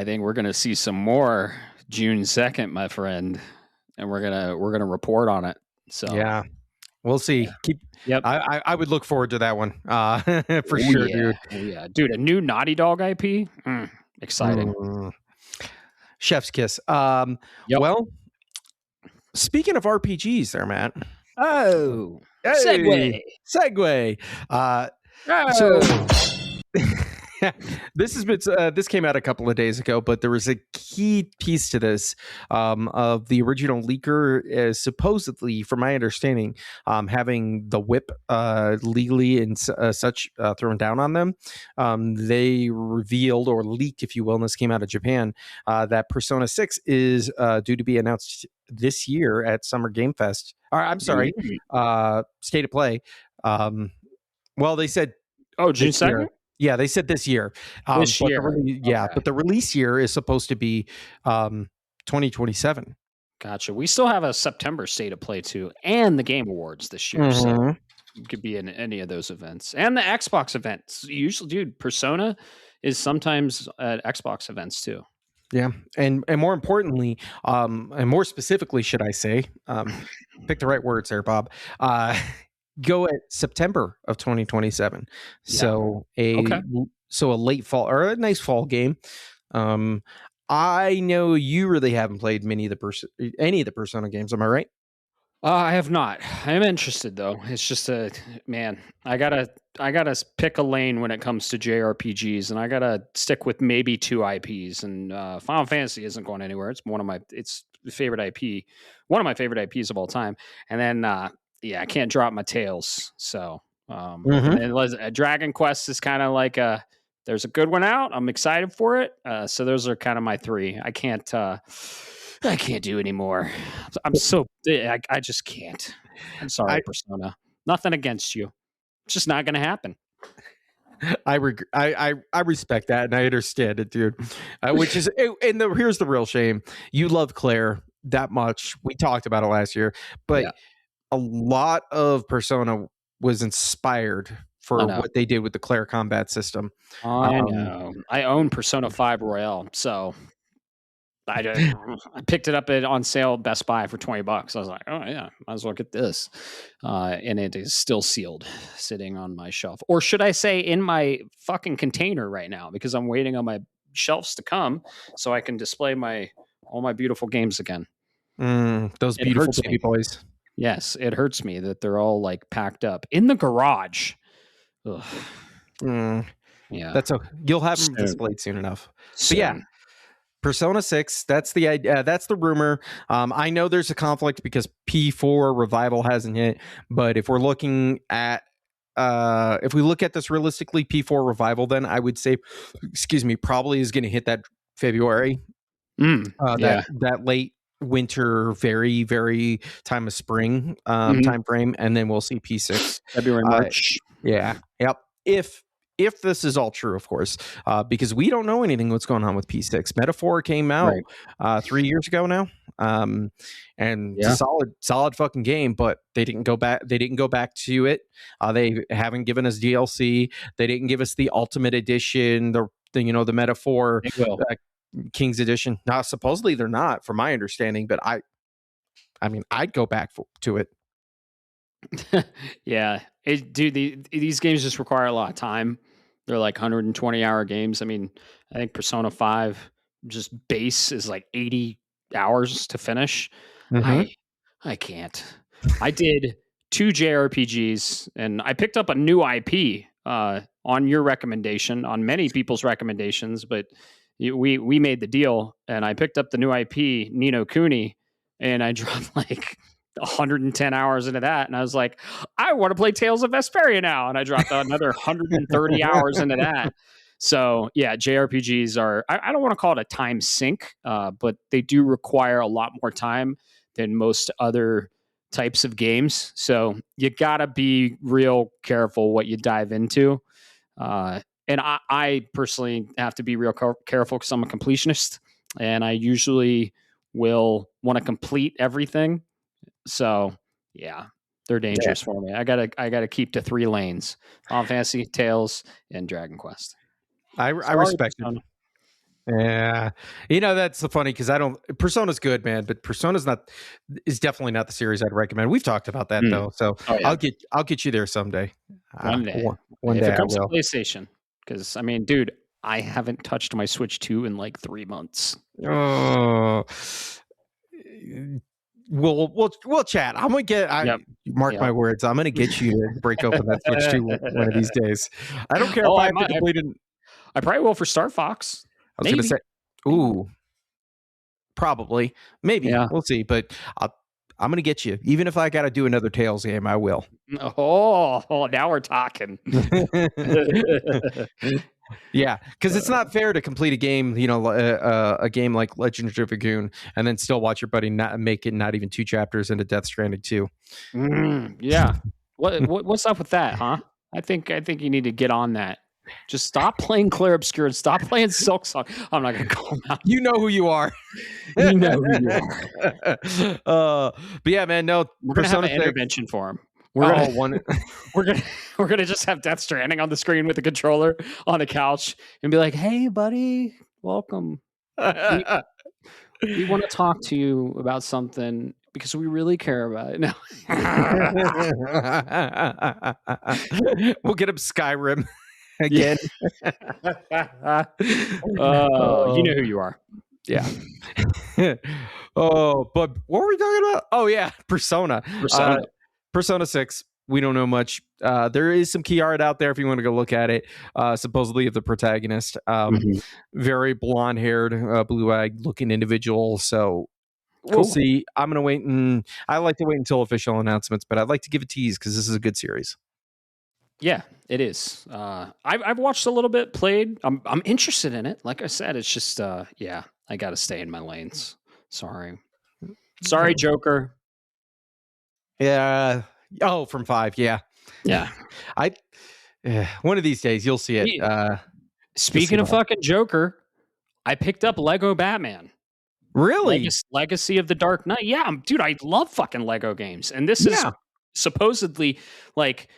think we're going to see some more June 2nd, my friend, and we're gonna report on it. So yeah, we'll yeah. see. Yep. I would look forward to that one for Oh sure, yeah. dude. Oh yeah, dude. A new Naughty Dog IP. Exciting. Mm, chef's kiss. Yep. Well, speaking of RPGs, there, Matt. Oh, Hey, segue. segue. So Oh. this came out a couple of days ago, but there was a key piece to this of the original leaker is supposedly, from my understanding, having the whip legally and such thrown down on them. They revealed or leaked, if you will, and this came out of Japan, that Persona 6 is due to be announced this year at Summer Game Fest. Or, I'm sorry, State of Play. Well, they said Oh, June this year. 2nd? Yeah, they said this year. This But year. Okay. but the release year is supposed to be 2027. Gotcha. We still have a September State of Play too, and the Game Awards this year. So Mhm. it could be in any of those events. And the Xbox events. Usually, dude, Persona is sometimes at Xbox events too. Yeah, and more importantly, and more specifically, should I say, pick the right words there, Bob. Go at September of 2027. Yeah. So Okay. a late fall or a nice fall game. I know you really haven't played any of the Persona games. Am I right? I have not. I am interested though. It's just man. I gotta pick a lane when it comes to JRPGs, and I gotta stick with maybe two IPs. And Final Fantasy isn't going anywhere. It's favorite IP, one of my favorite IPs of all time. And then yeah, I can't drop my tails. So and then Dragon Quest is kind of like there's a good one out. I'm excited for it. So those are kind of my three. I can't do anymore. I'm so I just can't. I'm sorry, I Persona. Nothing against you. It's just not going to happen. I respect that and I understand it, dude. Which is here's the real shame. You love Claire that much. We talked about it last year, but Yeah, a lot of Persona was inspired I for know. what they did with the Claire combat system. I know. I own Persona 5 Royale, so I picked it up on sale at Best Buy for $20. I was like, oh yeah, might as well get this. And it is still sealed, sitting on my shelf, or should I say, in my fucking container right now, because I'm waiting on my shelves to come so I can display all my beautiful games again. Those It beautiful hurts baby me. boys. Yes, it hurts me that they're all like packed up in the garage. Ugh. Mm, Yeah, you'll have them soon, displayed soon enough. But yeah, soon. Persona 6, that's the idea. That's the rumor. I know there's a conflict because P4 Revival hasn't hit, but if we're looking at if we look at this realistically, P4 Revival, then I would say, excuse me, probably is going to hit that February, Yeah. that late winter, very very time of spring Mhm. time frame, and then we'll see P6. February, March. Yeah. Yep. If this is all true, of course, because we don't know anything what's going on with P6. Metaphor came out Right. 3 years ago now, and it's a Yeah. solid fucking game. But they didn't go back. They didn't go back to it. They haven't given us DLC. They didn't give us the Ultimate Edition. The Metaphor They will. King's Edition. Now, supposedly they're not, from my understanding. But I mean, I'd go back to it. Yeah. Dude, these games just require a lot of time. They're like 120-hour games. I mean, I think Persona 5 just base is like 80 hours to finish. Mm-hmm. I can't. I did 2 JRPGs and I picked up a new IP on your recommendation, on many people's recommendations, but we made the deal, and I picked up the new IP Nino Kuni, and I dropped like 110 hours into that, and I was like, I want to play Tales of Vesperia now, and I dropped another 130 hours into that. So yeah, JRPGs are, I don't want to call it a time sink, but they do require a lot more time than most other types of games. So you gotta be real careful what you dive into. And I personally have to be real careful because I'm a completionist, and I usually will want to complete everything. So yeah, they're dangerous for me. I gotta keep to 3 lanes: Final Fantasy, Tales, and Dragon Quest. I respect it. Yeah, that's so funny because Persona's good, man, but is definitely not the series I'd recommend. We've talked about that though, so I'll get you there someday. One day, one if day it comes I to will. PlayStation, because I mean, dude, I haven't touched my Switch 2 in like 3 months. Oh, we'll chat. I'm gonna get. Mark my words. I'm gonna get you to break open that Switch 2 one of these days. I don't care if I have to complete it. I probably will for Star Fox. I was gonna say, ooh, probably, maybe. Yeah. We'll see. But I'm gonna get you, even if I got to do another Tales game. I will. Oh, now we're talking. Yeah, because it's not fair to complete a game, a game like Legend of Dragoon, and then still watch your buddy not make it not even 2 chapters into Death Stranding 2. Yeah. What's up with that, huh? I think you need to get on that. Just stop playing Clair Obscur and stop playing Silksong. I'm not gonna call him out. You know who you are. You know who you are. But yeah, man, no, we're gonna have an intervention for him. We're gonna just have Death Stranding on the screen with the controller on the couch and be like, "Hey, buddy, welcome. We want to talk to you about something because we really care about it." No. We'll get him Skyrim again. You know who you are. Yeah. But what were we talking about? Oh yeah, Persona. Persona 6. We don't know much. There is some key art out there if you want to go look at it. Supposedly of the protagonist, very blonde-haired, blue-eyed looking individual. So we'll see. I'm gonna wait, and I like to wait until official announcements, but I'd like to give a tease because this is a good series. Yeah, it is. I've watched a little bit, played. I'm interested in it. Like I said, it's just I got to stay in my lanes. Sorry, Joker. Yeah. Oh, from 5. Yeah. Yeah. One of these days you'll see it. Speaking of fucking Joker, I picked up Lego Batman. Really? Legacy of the Dark Knight. Yeah, dude, I love fucking Lego games, and this is supposedly like.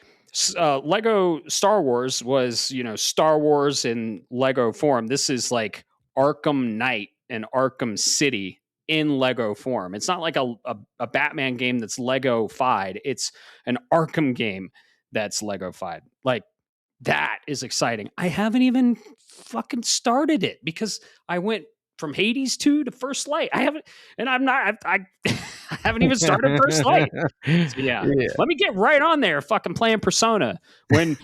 Lego Star Wars was, Star Wars in Lego form. This is like Arkham Knight and Arkham City in Lego form. It's not like a Batman game that's Lego-fied. It's an Arkham game that's Lego-fied. Like, that is exciting. I haven't even fucking started it because I went from Hades 2 to First Light. I haven't even started First Light. So yeah. Let me get right on there fucking playing Persona when,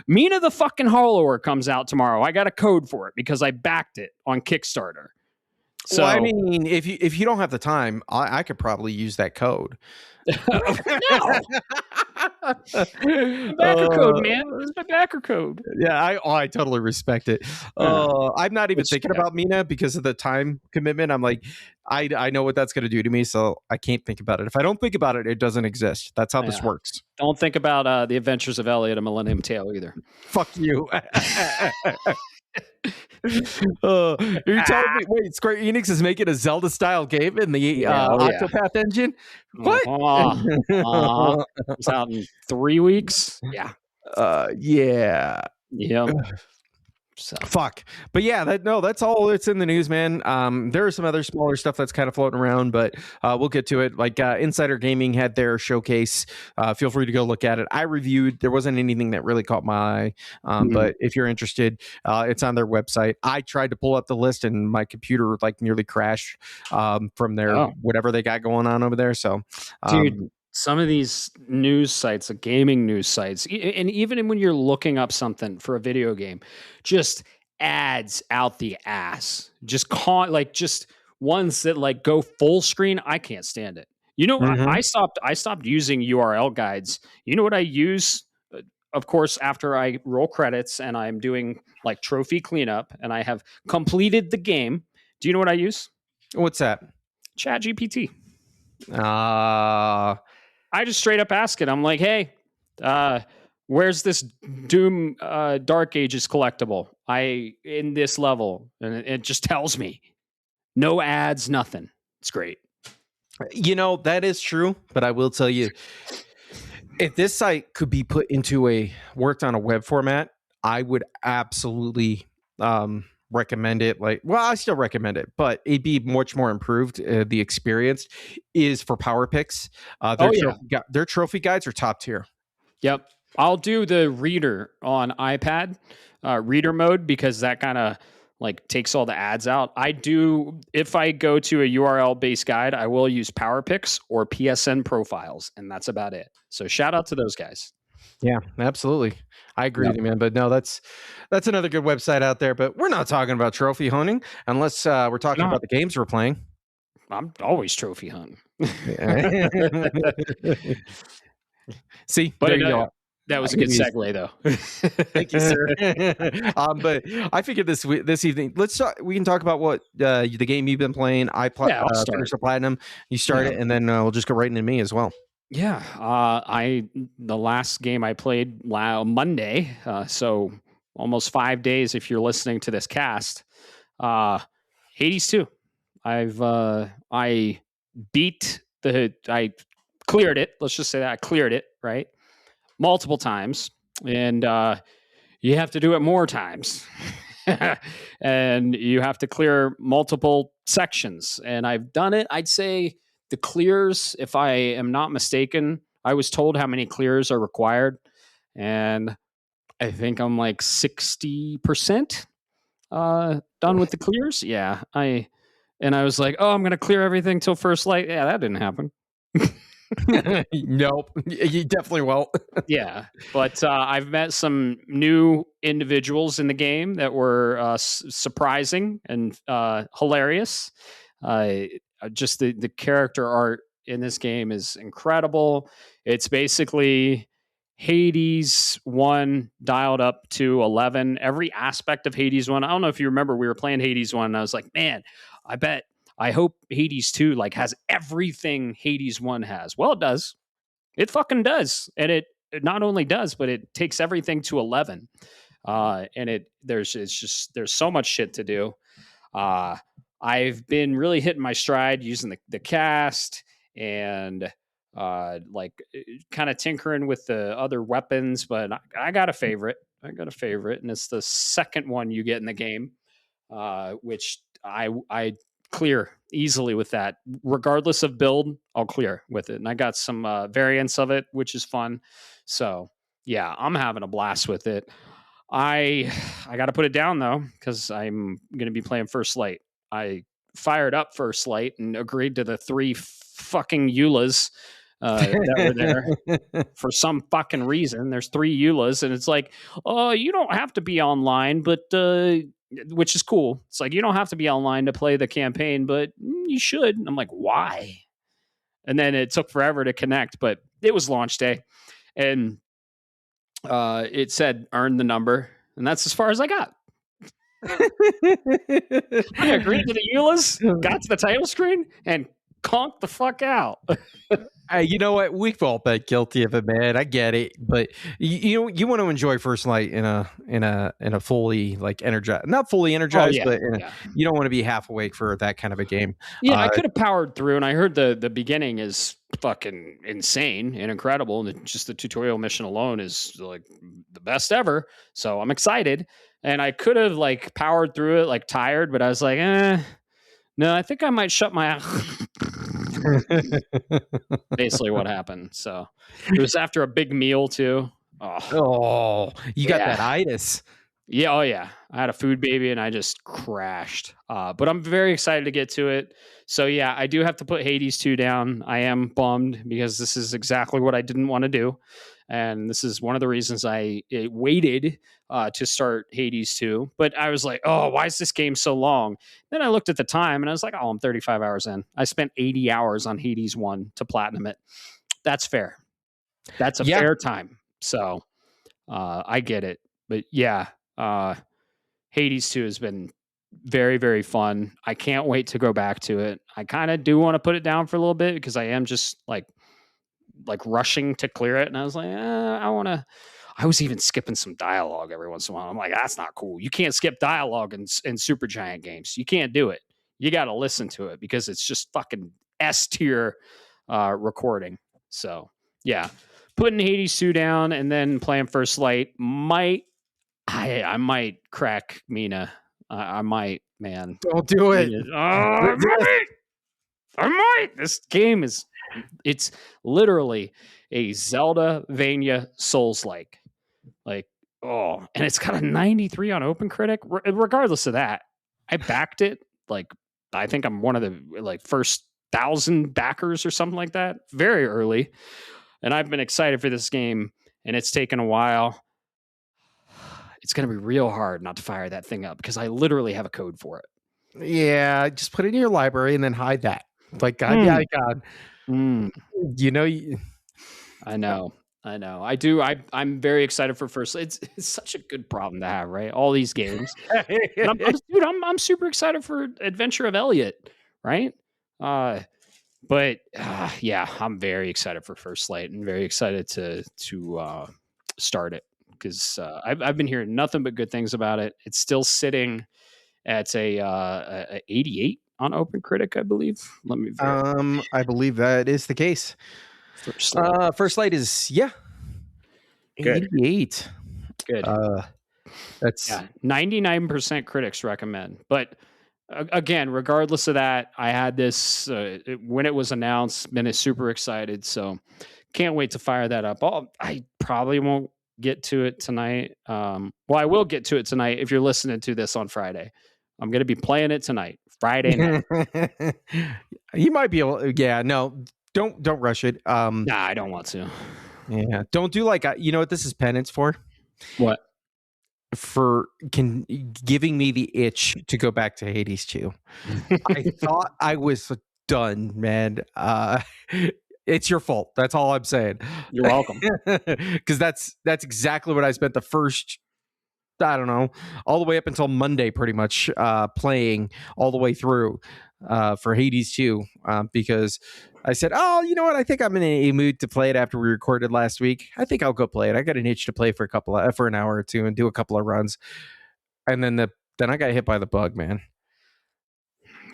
Mina the fucking Hollower comes out tomorrow. I got a code for it because I backed it on Kickstarter. So I mean, if you don't have the time, I could probably use that code. No. Backer code, man. It's my backer code. Yeah, I totally respect it. I'm not even thinking about Mina because of the time commitment. I'm like, I know what that's going to do to me, so I can't think about it. If I don't think about it, it doesn't exist. That's how this works. Don't think about the Adventures of Elliot: A Millennium Tale either. Fuck you. You're telling me, wait, Square Enix is making a Zelda-style game in the Octopath engine? What? It's out in 3 weeks. Yeah. Yeah. Yeah. So. Fuck. But yeah, that's all that's in the news, man. There is some other smaller stuff that's kind of floating around, but we'll get to it. Like Insider Gaming had their showcase. Feel free to go look at it. I reviewed. There wasn't anything that really caught my eye. But if you're interested, it's on their website. I tried to pull up the list and my computer like nearly crashed from their whatever they got going on over there. So dude, some of these news sites, gaming news sites, and even when you're looking up something for a video game, just ads out the ass. Just just ones that like go full screen. I can't stand it. You know, Mm-hmm. I stopped using URL guides. You know what I use? Of course, after I roll credits and I'm doing like trophy cleanup and I have completed the game. Do you know what I use? What's that? Chat GPT. Uh I just straight up ask it. I'm like, hey, where's this Doom Dark Ages collectible? I in this level, and it just tells me. No ads, nothing. It's great. that is true, but I will tell you, if this site could be put into worked on a web format, I would absolutely recommend it. Like, well, I still recommend it, but it'd be much more improved. The experience is for power picks. Their trophy guides are top tier. Yep. I'll do the reader on iPad, reader mode, because that kind of like takes all the ads out. I do, if I go to a URL based guide, I will use PowerPix or PSN profiles, and that's about it. So shout out to those guys. Yeah, absolutely. I agree with you, man. But no, that's another good website out there. But we're not talking about trophy hunting unless we're talking about the games we're playing. I'm always trophy hunting. See, but there you go. That was a good segue, though. Thank you, sir. But I figured this evening, we can talk about what the game you've been playing. I finished the platinum. You start it, and then we'll just go right into me as well. Yeah, the last game I played Monday, so almost 5 days if you're listening to this cast. Hades 2. I cleared it. Let's just say that I cleared it, right? Multiple times, and you have to do it more times. And you have to clear multiple sections, and I've done it. I'd say the clears, if I am not mistaken, I was told how many clears are required, and I think I'm like 60% done with the clears. Yeah, I was like, oh, I'm gonna clear everything till first light. Yeah, that didn't happen. Nope, you definitely won't. Yeah, but I've met some new individuals in the game that were surprising and hilarious. Just the character art in this game is incredible. It's basically Hades 1 dialed up to 11. Every aspect of Hades 1. I don't know if you remember, we were playing Hades 1, and I was like, man, I hope Hades 2 like has everything Hades 1 has. Well, it does. It fucking does. And it not only does, but it takes everything to 11. And there's so much shit to do. I've been really hitting my stride using the cast and kind of tinkering with the other weapons, but I got a favorite. And it's the second one you get in the game, which I clear easily with that. Regardless of build, I'll clear with it. And I got some variants of it, which is fun. So yeah, I'm having a blast with it. I got to put it down though, because I'm going to be playing First Light. I fired up First Light and agreed to the 3 fucking EULAs that were there for some fucking reason. There's 3 EULAs, and it's like, oh, you don't have to be online, but which is cool. It's like, you don't have to be online to play the campaign, but you should. And I'm like, why? And then it took forever to connect, but it was launch day, and it said earn the number, and that's as far as I got. I agreed to the EULAs, got to the title screen, and conked the fuck out. Hey, you know what? We've all been guilty of it, man. I get it, but you want to enjoy First Light in a fully like energized, not fully energized, but you don't want to be half awake for that kind of a game. Yeah, I could have powered through, and I heard the beginning is fucking insane and incredible, and just the tutorial mission alone is like the best ever. So I'm excited, and I could have like powered through it like tired, but I was like, no, I think I might shut my basically what happened. So it was after a big meal too. Oh, you got that itis. Yeah, oh yeah. I had a food baby and I just crashed. But I'm very excited to get to it. So yeah, I do have to put Hades 2 down. I am bummed because this is exactly what I didn't want to do. And this is one of the reasons I waited to start Hades 2. But I was like, oh, why is this game so long? Then I looked at the time and I was like, oh, I'm 35 hours in. I spent 80 hours on Hades 1 to platinum it. That's fair. That's a Yeah. fair time. So I get it. But yeah, uh, Hades 2 has been very, very fun. I can't wait to go back to it. I kind of do want to put it down for a little bit because I am just like rushing to clear it. And I was like, I want to. I was even skipping some dialogue every once in a while. I'm like, that's not cool. You can't skip dialogue in Super Giant games. You can't do it. You got to listen to it because it's just fucking S tier recording. So yeah, putting Hades 2 down and then playing First Light I might crack Mina. I might, man. Don't do it. I might. This game it's literally a Zelda-vania Souls-like. Like, oh, and it's got a 93 on OpenCritic. Regardless of that, I backed it. Like, I think I'm one of the first 1,000 backers or something like that, very early. And I've been excited for this game, and it's taken a while. It's going to be real hard not to fire that thing up because I literally have a code for it. Yeah, just put it in your library and then hide that. Like, God, yeah, God. You know, I know. I do. I'm very excited for First. It's such a good problem to have, right? All these games. I'm super excited for Adventure of Elliot, right? But yeah, I'm very excited for First Light and very excited to start it because I've been hearing nothing but good things about it. It's still sitting at a 88 on OpenCritic, I believe. Let me verify. I believe that is the case. First Light is Good. 88. Good. That's 99% critics recommend. But again, regardless of that, I had this when it was announced, been super excited. So can't wait to fire that up. I probably won't get to it tonight. Well, I will get to it tonight if you're listening to this on Friday. I'm going to be playing it tonight, Friday night. You might be able. Yeah, no, don't rush it. Nah, I don't want to. Yeah, don't do like you know what this is penance for? What? For giving me the itch to go back to Hades 2. I thought I was done, man. It's your fault. That's all I'm saying. You're welcome. Because that's exactly what I spent the first, I don't know, all the way up until Monday, pretty much playing all the way through for Hades 2, because I said, oh, you know what? I think I'm in a mood to play it after we recorded last week. I think I'll go play it. I got an itch to play for for an hour or two and do a couple of runs. And then I got hit by the bug, man.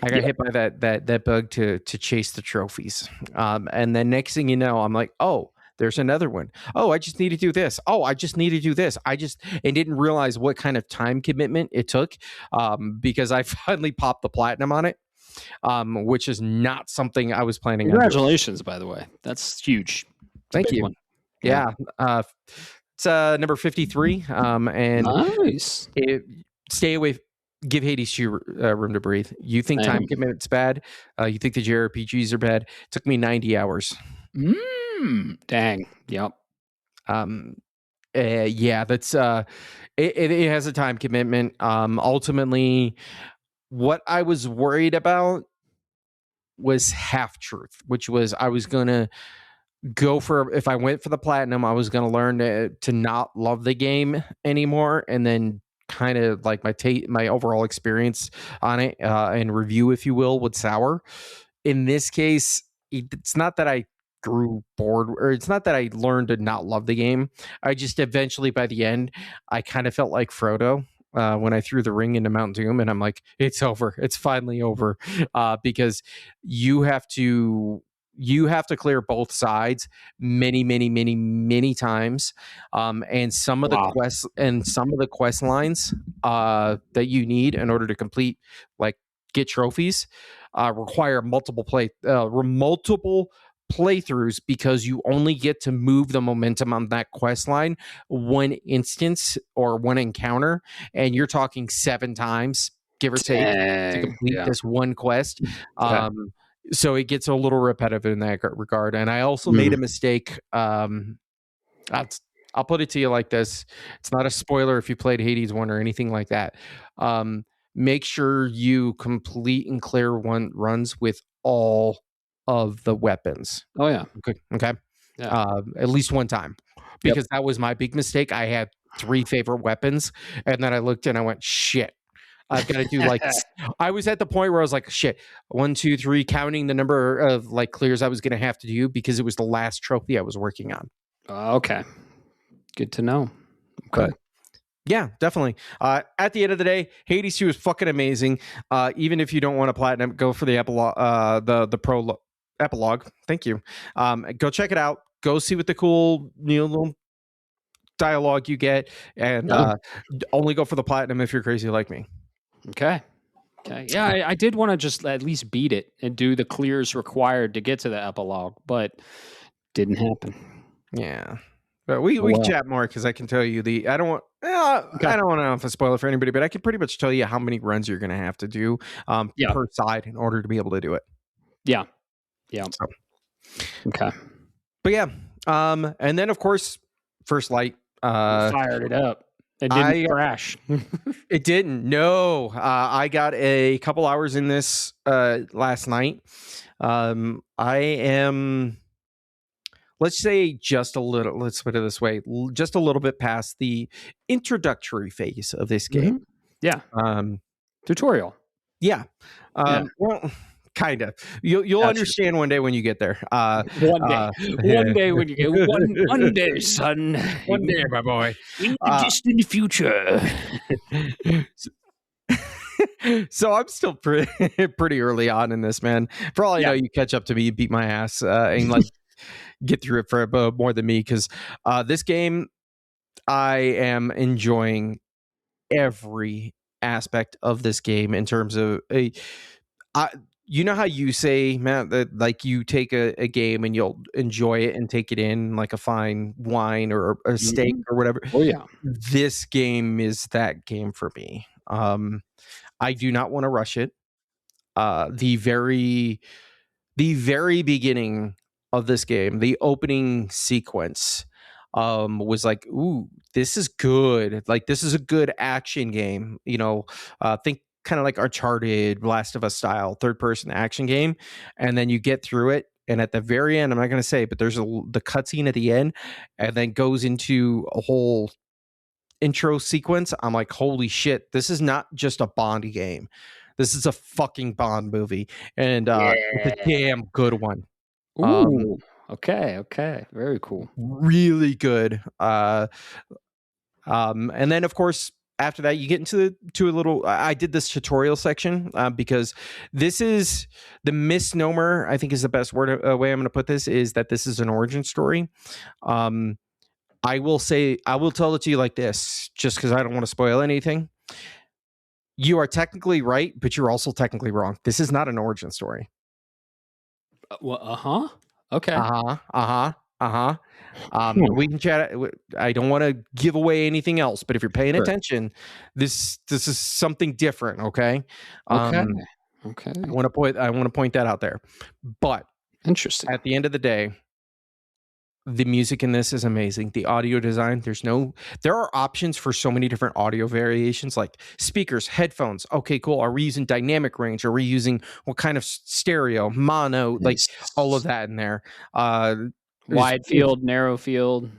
I got hit by that bug to chase the trophies. And then next thing you know, I'm like, oh, there's another one. Oh, I just need to do this. Oh, I just need to do this. And didn't realize what kind of time commitment it took, because I finally popped the platinum on it, which is not something I was planning on. Congratulations, by the way. That's huge. Thank you. Yeah. It's number 53. And nice. Stay away. Give Hades 2 room to breathe. You think time commitment's bad? You think the JRPGs are bad? It took me 90 hours. Dang. Yep. Yeah, that's it has a time commitment. Ultimately, what I was worried about was half truth, which was I was gonna if I went for the platinum, I was gonna learn to not love the game anymore, and then kind of like my overall experience on it and review, if you will, would sour. In this case, it's not that I grew bored, or it's not that I learned to not love the game. I just eventually, by the end, I kind of felt like Frodo when I threw the ring into Mount Doom, and I'm like, it's over. It's finally over, because you have to clear both sides many times, and some of the quest lines that you need in order to complete, like, get trophies, require multiple playthroughs because you only get to move the momentum on that quest line one instance or one encounter, and you're talking 7 times, give or take, to Dang. complete Yeah. this one quest. Okay. So it gets a little repetitive in that regard. And I also made a mistake. That's I'll put it to you like this. It's not a spoiler if you played Hades 1 or anything like that. Make sure you complete and clear runs with all of the weapons. Oh yeah. Okay. Yeah. At least one time. Because that was my big mistake. I had 3 favorite weapons, and then I looked and I went, shit. I've got to do like I was at the point where I was like, shit, 1, 2, 3, counting the number of like clears I was going to have to do because it was the last trophy I was working on. Okay. Good to know. Okay. But yeah, definitely. At the end of the day, Hades 2 is fucking amazing. Even if you don't want to platinum, go for the epilogue, the pro epilogue. Thank you. Go check it out. Go see what the cool little dialogue you get, and only go for the platinum if you're crazy like me. Okay. Yeah, I did want to just at least beat it and do the clears required to get to the epilogue, but didn't happen. Yeah. But we can chat more because I can tell you I don't want to know if I spoil it for anybody, but I can pretty much tell you how many runs you're going to have to do per side in order to be able to do it. Yeah. Yeah. So. Okay. But yeah. And then of course, First Light. Fired it up. It didn't crash. It didn't. No. I got a couple hours in this last night. I am... let's say let's put it this way, just a little bit past the introductory phase of this game. Yeah. Tutorial. Yeah. Well, kind of. You'll understand one day when you get there. One day when you get one day, son. One day, my boy. In the distant future. So I'm still pretty early on in this, man. For all I know, you catch up to me, you beat my ass, and like get through it for more than me, because this game, I am enjoying every aspect of this game in terms of you know how you say, Matt, that like you take a game and you'll enjoy it and take it in like a fine wine or a steak or whatever. Oh yeah, this game is that game for me. I do not want to rush it. The very beginning of this game, the opening sequence, was like, ooh, this is good. Like, this is a good action game. Think kind of like Uncharted, Last of Us style, third-person action game. And then you get through it, and at the very end, I'm not going to say, but there's the cutscene at the end, and then goes into a whole intro sequence. I'm like, holy shit, this is not just a Bond game. This is a fucking Bond movie, and it's a damn good one. Ooh, okay, very cool, really good. And then of course after that you get into a little. I did this tutorial section because this is the misnomer. I think is the best way I'm going to put this, is that this is an origin story. I will tell it to you like this, just because I don't want to spoil anything. You are technically right, but you're also technically wrong. This is not an origin story. Okay. We can chat. I don't want to give away anything else, but if you're paying attention, this is something different. Okay. Okay. I want to point that out there. But interesting. At the end of the day, the music in this is amazing. The audio design, there are options for so many different audio variations, like speakers, headphones. Okay, cool. Are we using dynamic range? Are we using what kind of stereo, mono, like all of that in there? Wide field, narrow field.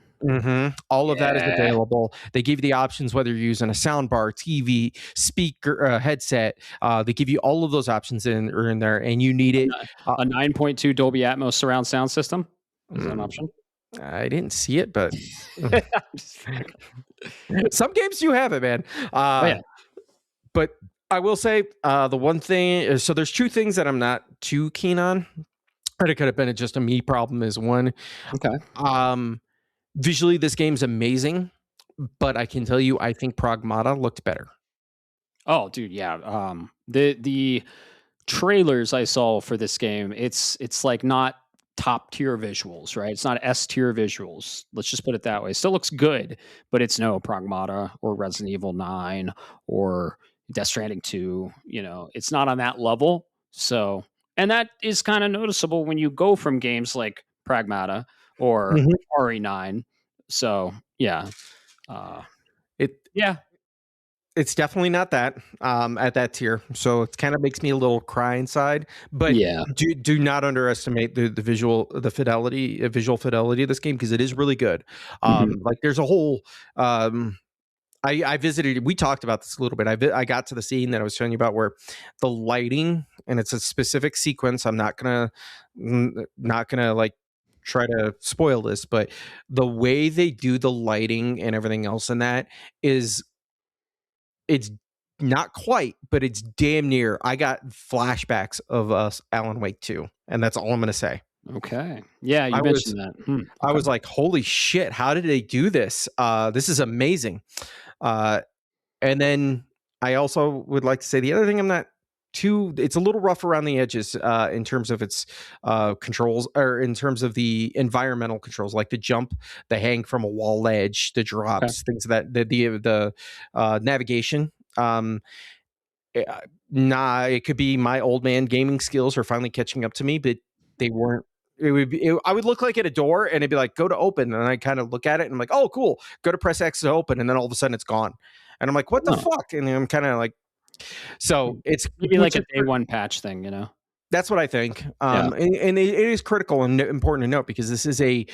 All of that is available. They give you the options whether you're using a soundbar, TV, speaker, headset. They give you all of those options in there, and you need it. A 9.2 Dolby Atmos surround sound system is that an option? I didn't see it, but some games you have it, man. But I will say the one thing is, so there's 2 things that I'm not too keen on. But it could have been just a me problem is one. Okay. Visually, this game's amazing, but I can tell you, I think Pragmata looked better. Oh, dude, yeah. The trailers I saw for this game, it's like not top tier visuals, right? It's not S tier visuals. Let's just put it that way. It still looks good, but it's no Pragmata or Resident Evil 9 or Death Stranding 2. It's not on that level. So, and that is kind of noticeable when you go from games like Pragmata or Mhm. RE9. So, yeah. It Yeah. it's definitely not that at that tier, so it kind of makes me a little cry inside. But Yeah. do not underestimate the visual fidelity of this game, because it is really good. Mhm. Like there's a whole I visited. We talked about this a little bit. I got to the scene that I was telling you about where the lighting, and it's a specific sequence. I'm not gonna like try to spoil this, but the way they do the lighting and everything else in that is, it's not quite, but it's damn near. I got flashbacks of Alan Wake 2, and that's all I'm gonna say. Okay. Yeah, I you was mentioned that. I Okay. was like, holy shit, how did they do this? This is amazing. Uh, and then I also would like to say the other thing, it's a little rough around the edges in terms of its controls, or in terms of the environmental controls, like the jump, the hang from a wall ledge, the Okay. drops, things of that, the navigation. Eh, nah, it could be my old man gaming skills are finally catching up to me, but they weren't. I would look like at a door and it'd be like, go to open. And I kind of look at it and I'm like, oh, cool. Go to press X to open. And then all of a sudden it's gone. And I'm like, what the Oh, fuck? And I'm kind of like, so it's, maybe like which a is, day one patch thing. that's what I think. Yeah. And it is critical and important to note, because this is a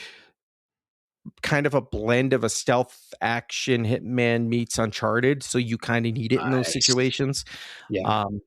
kind of a blend of a stealth action Hitman meets Uncharted. So you kind of need it in those Nice. situations. Yeah. Um,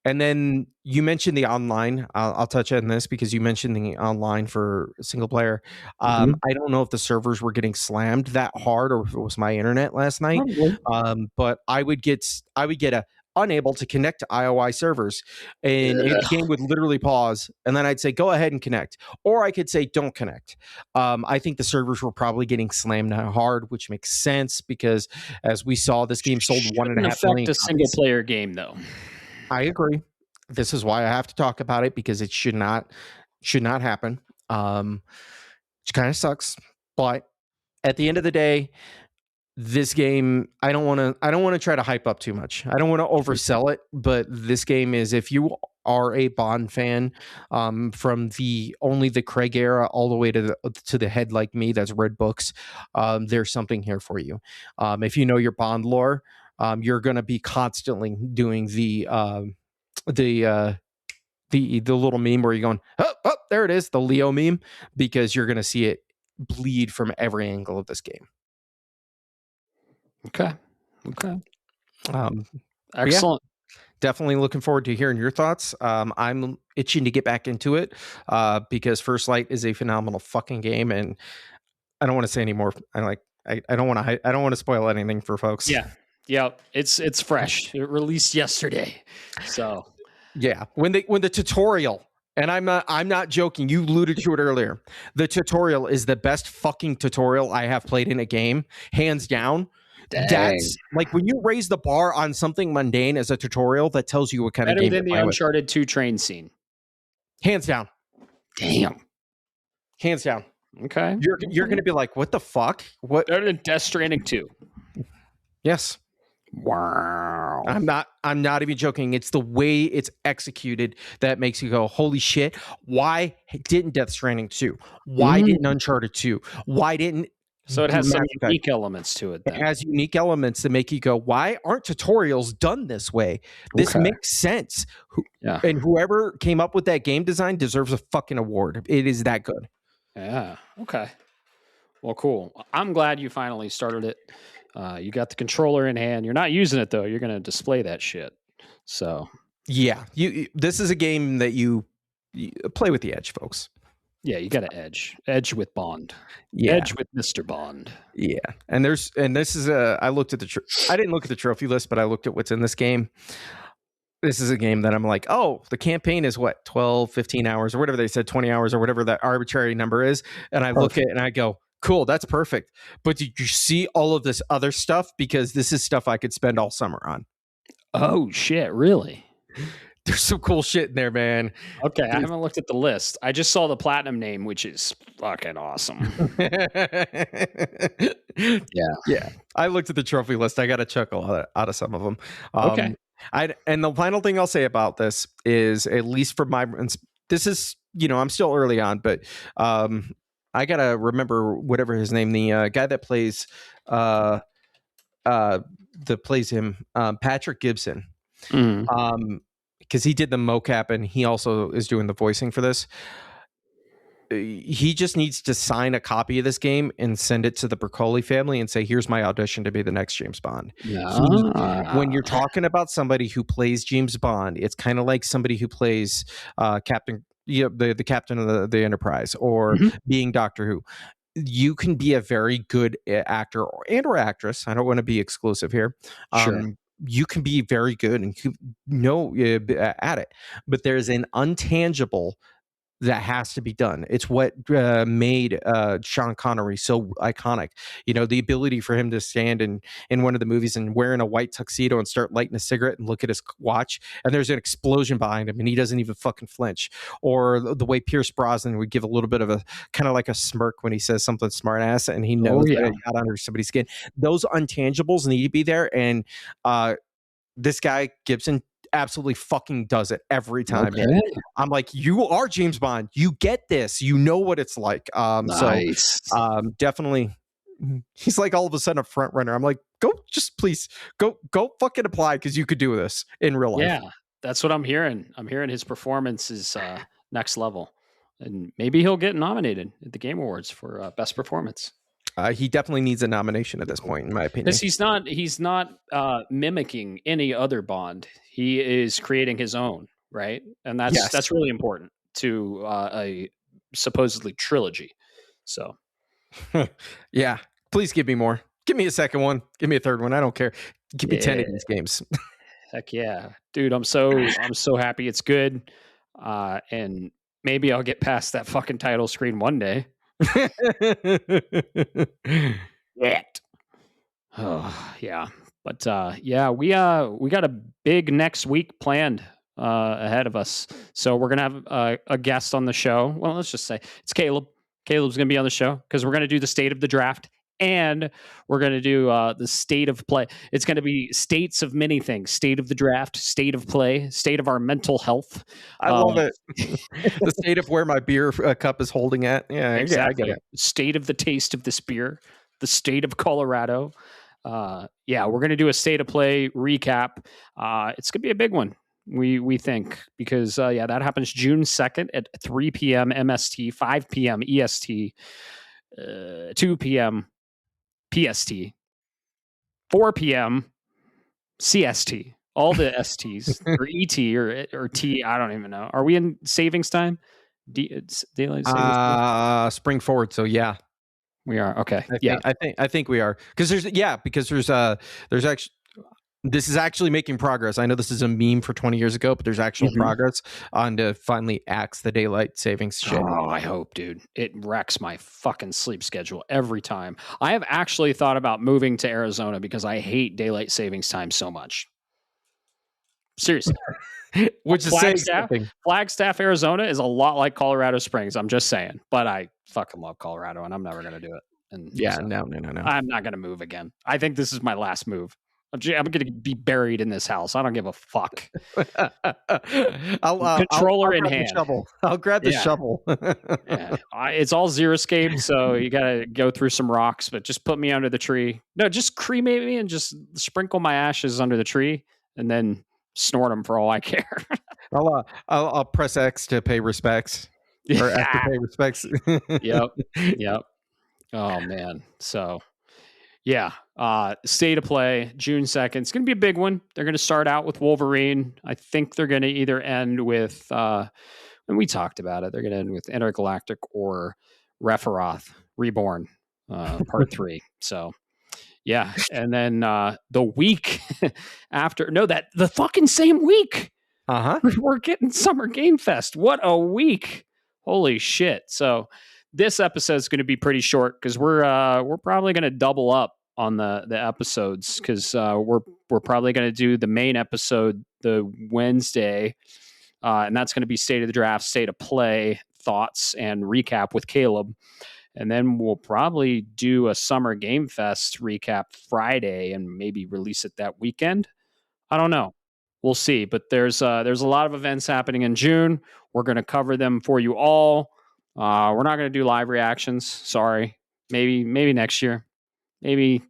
And then you mentioned the online. I'll touch on this because you mentioned the online for single player. Mhm. I don't know if the servers were getting slammed that hard or if it was my internet last night. Probably. But I would get a unable to connect to IOI servers, and the Ugh. game would literally pause, and then I'd say go ahead and connect, or I could say don't connect. I think the servers were probably getting slammed hard, which makes sense because, as we saw, this game sold one and a Shouldn't half affect million a single copies. player game though. I agree. This is why I have to talk about it, because it should not happen. Which kind of sucks. But at the end of the day, this game, I don't want to try to hype up too much. I don't want to Mhm. oversell it, but this game is, if you are a Bond fan, from the Craig era all the way to the head like me that's read books, there's something here for you. If you know your Bond lore, you're going to be constantly doing the the little meme where you're going, oh, oh, there it is, the Leo meme, because you're going to see it bleed from every angle of this game. Okay. Okay. Um, but yeah, Excellent. definitely looking forward to hearing your thoughts. I'm itching to get back into it because First Light is a phenomenal fucking game, and I don't want to say any more. I don't want to I don't want to spoil anything for folks. Yeah. Yep. It's fresh. It released yesterday. So Yeah, when the tutorial, and I'm not joking. You alluded to it earlier. The tutorial is the best fucking tutorial I have played in a game, hands down. dang. That's like when you raise the bar on something mundane as a tutorial, that tells you what kind of Better game you're than the playing with. Uncharted 2 train scene. Hands down, Damn. hands down. Okay. You're going to be like, what the fuck? What? Better than Death Stranding 2. Yes. Wow. I'm not even joking. It's the way it's executed that makes you go, holy shit. Why didn't Death Stranding 2? Why Mm. didn't Uncharted 2? Why didn't So it has some Mass Effect? unique elements to it It then. has unique elements that make you go, why aren't tutorials done this way? This Okay. makes sense. Yeah. And whoever came up with that game design deserves a fucking award. It is that good. Yeah. Okay. Well, cool. I'm glad you finally started it. You got the controller in hand. You're not using it though. You're going to display that shit. So Yeah, this is a game that you play with the edge, folks. yeah, you got to edge with Bond, Yeah. edge with Mr. Bond. Yeah, and this is I looked at I didn't look at the trophy list, but I looked at what's in this game. This is a game that I'm like, oh, the campaign is what, 12, 15 hours or whatever they said, 20 hours or whatever that arbitrary number is. And I look at it and I go, cool, that's perfect. But did you see all of this other stuff? Because this is stuff I could spend all summer on. Oh shit! Really? There's some cool shit in there, man. Okay, I haven't looked at the list. I just saw the platinum name, which is fucking awesome. Yeah. I looked at the trophy list. I got a chuckle out of some of them. Okay. And the final thing I'll say about this is, at least for my, this is, I'm still early on, but I gotta remember whatever his name, the guy that plays him, Patrick Gibson. Because he did the mocap and he also is doing the voicing for this. He just needs to sign a copy of this game and send it to the Broccoli family and say, here's my audition to be the next James Bond. When you're talking about somebody who plays James Bond, it's kind of like somebody who plays Captain, the captain of the Enterprise, or being Doctor Who. You can be a very good actor or actress. I don't want to be exclusive here. Sure. You can be very good and at it, but there's an untangible that has to be done. It's what made Sean Connery so iconic. The ability for him to stand in one of the movies and wearing a white tuxedo and start lighting a cigarette and look at his watch, and there's an explosion behind him and he doesn't even fucking flinch. Or the way Pierce Brosnan would give a little bit of a kind of like a smirk when he says something smart ass and he knows that it got under somebody's skin. Those untangibles need to be there, and this guy Gibson absolutely fucking does it every time. Okay. I'm like, you are James Bond. You get this. You know what it's like. Nice. So definitely, he's like all of a sudden a front runner. I'm like, please go fucking apply, because you could do this in real life. Yeah, that's what I'm hearing. I'm hearing his performance is next level, and maybe he'll get nominated at the Game Awards for best performance. He definitely needs a nomination at this point, in my opinion. Because he's not mimicking any other Bond. He is creating his own, right? And that's really important to a supposedly trilogy. So, yeah, please give me more. Give me a second one. Give me a third one. I don't care. Give me 10 of these games. Heck yeah, dude! I'm so happy it's good, and maybe I'll get past that fucking title screen one day. Yet. Oh yeah, but we got a big next week planned ahead of us. So we're gonna have a guest on the show. Well, let's just say it's Caleb. Caleb's gonna be on the show because we're gonna do the state of the draft, and we're gonna do the state of play. It's gonna be states of many things: state of the draft, state of play, state of our mental health. I love it. The state of where my beer cup is holding at. Yeah, exactly. I get it. State of the taste of this beer. The state of Colorado. We're gonna do a state of play recap. It's gonna be a big one. We think, because that happens June 2nd at 3 p.m. MST, 5 p.m. EST, 2 p.m. PST, 4 p.m. CST. All the STs or ET or T. I don't even know. Are we in savings time? Daylight savings time? Spring forward. So yeah, we are. Okay. I think we are, because there's actually. This is actually making progress. I know this is a meme for 20 years ago, but there's actual progress on to finally axe the daylight savings shit. Oh, I hope, dude. It wrecks my fucking sleep schedule every time. I have actually thought about moving to Arizona because I hate daylight savings time so much. Seriously. Which is Flagstaff, Arizona is a lot like Colorado Springs. I'm just saying. But I fucking love Colorado, and I'm never going to do it. And no. I'm not going to move again. I think this is my last move. I'm going to be buried in this house. I don't give a fuck. Controller in hand. I'll grab the shovel. It's all Xeriscape, so you got to go through some rocks, but just put me under the tree. No, just cremate me and just sprinkle my ashes under the tree and then snort them for all I care. I'll press X to pay respects. Or X to pay respects. Yep. Oh, man. So... state of play, June 2nd. It's going to be a big one. They're going to start out with Wolverine. I think they're going to either end with, and we talked about it, they're going to end with Intergalactic or Repharoth Reborn, part 3. So, yeah. And then the week after, the fucking same week. We're getting Summer Game Fest. What a week. Holy shit. So, this episode is going to be pretty short because we're probably going to double up on the episodes, because we're probably going to do the main episode the Wednesday, and that's going to be State of the Draft, State of Play thoughts and recap with Caleb. And then we'll probably do a Summer Game Fest recap Friday and maybe release it that weekend. I don't know. We'll see. But there's a lot of events happening in June. We're going to cover them for you all. We're not going to do live reactions. Sorry. Maybe next year. Maybe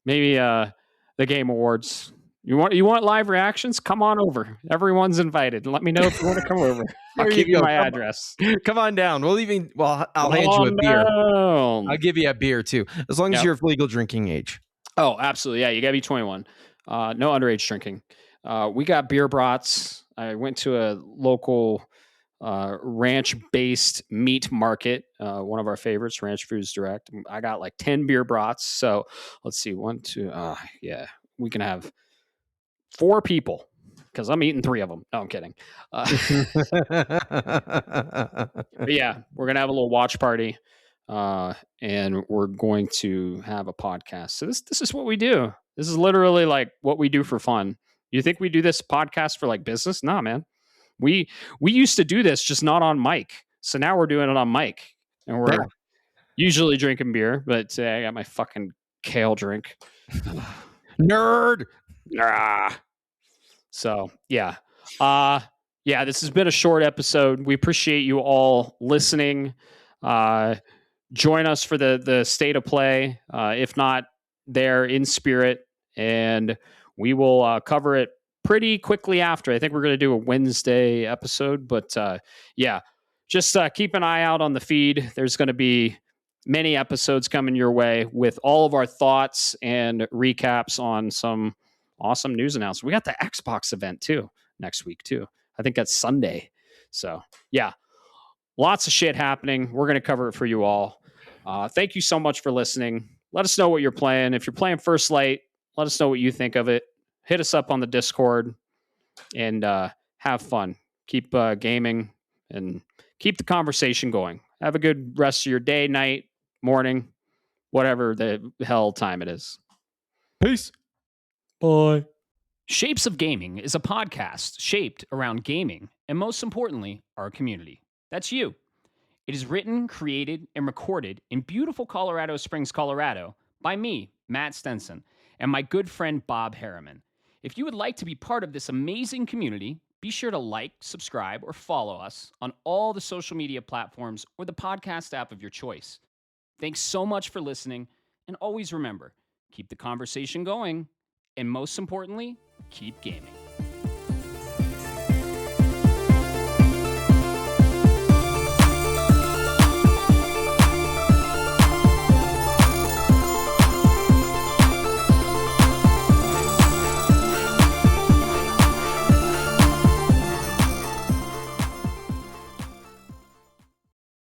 the Game Awards. You want live reactions? Come on over. Everyone's invited. Let me know if you want to come over. I'll give you my address. Come on down. I'll hand you a beer. I'll give you a beer too, as long as you're of legal drinking age. Oh, absolutely. Yeah, you got to be 21. No underage drinking. We got beer brats. I went to a local ranch-based meat market, one of our favorites, Ranch Foods Direct. I got like 10 beer brats. So let's see, 1, 2. Yeah, we can have 4 people because I'm eating 3 of them. No, I'm kidding. But yeah, we're gonna have a little watch party, and we're going to have a podcast. So this is what we do. This is literally like what we do for fun. You think we do this podcast for like business? Nah, man. We used to do this, just not on mic. So now we're doing it on mic, and we're usually drinking beer. But today I got my fucking kale drink. Nerd. So yeah. This has been a short episode. We appreciate you all listening. Join us for the State of Play, if not there in spirit, and we will cover it pretty quickly after. I think we're going to do a Wednesday episode, but just keep an eye out on the feed. There's going to be many episodes coming your way with all of our thoughts and recaps on some awesome news announcements. We got the Xbox event too next week too. I think that's Sunday. So yeah, lots of shit happening. We're going to cover it for you all. Thank you so much for listening. Let us know what you're playing. If you're playing First Light, let us know what you think of it. Hit us up on the Discord and have fun. Keep gaming and keep the conversation going. Have a good rest of your day, night, morning, whatever the hell time it is. Peace. Bye. Shapes of Gaming is a podcast shaped around gaming and, most importantly, our community. That's you. It is written, created, and recorded in beautiful Colorado Springs, Colorado by me, Matt Stenson, and my good friend Bob Harriman. If you would like to be part of this amazing community, be sure to like, subscribe, or follow us on all the social media platforms or the podcast app of your choice. Thanks so much for listening, and always remember, keep the conversation going, and most importantly, keep gaming.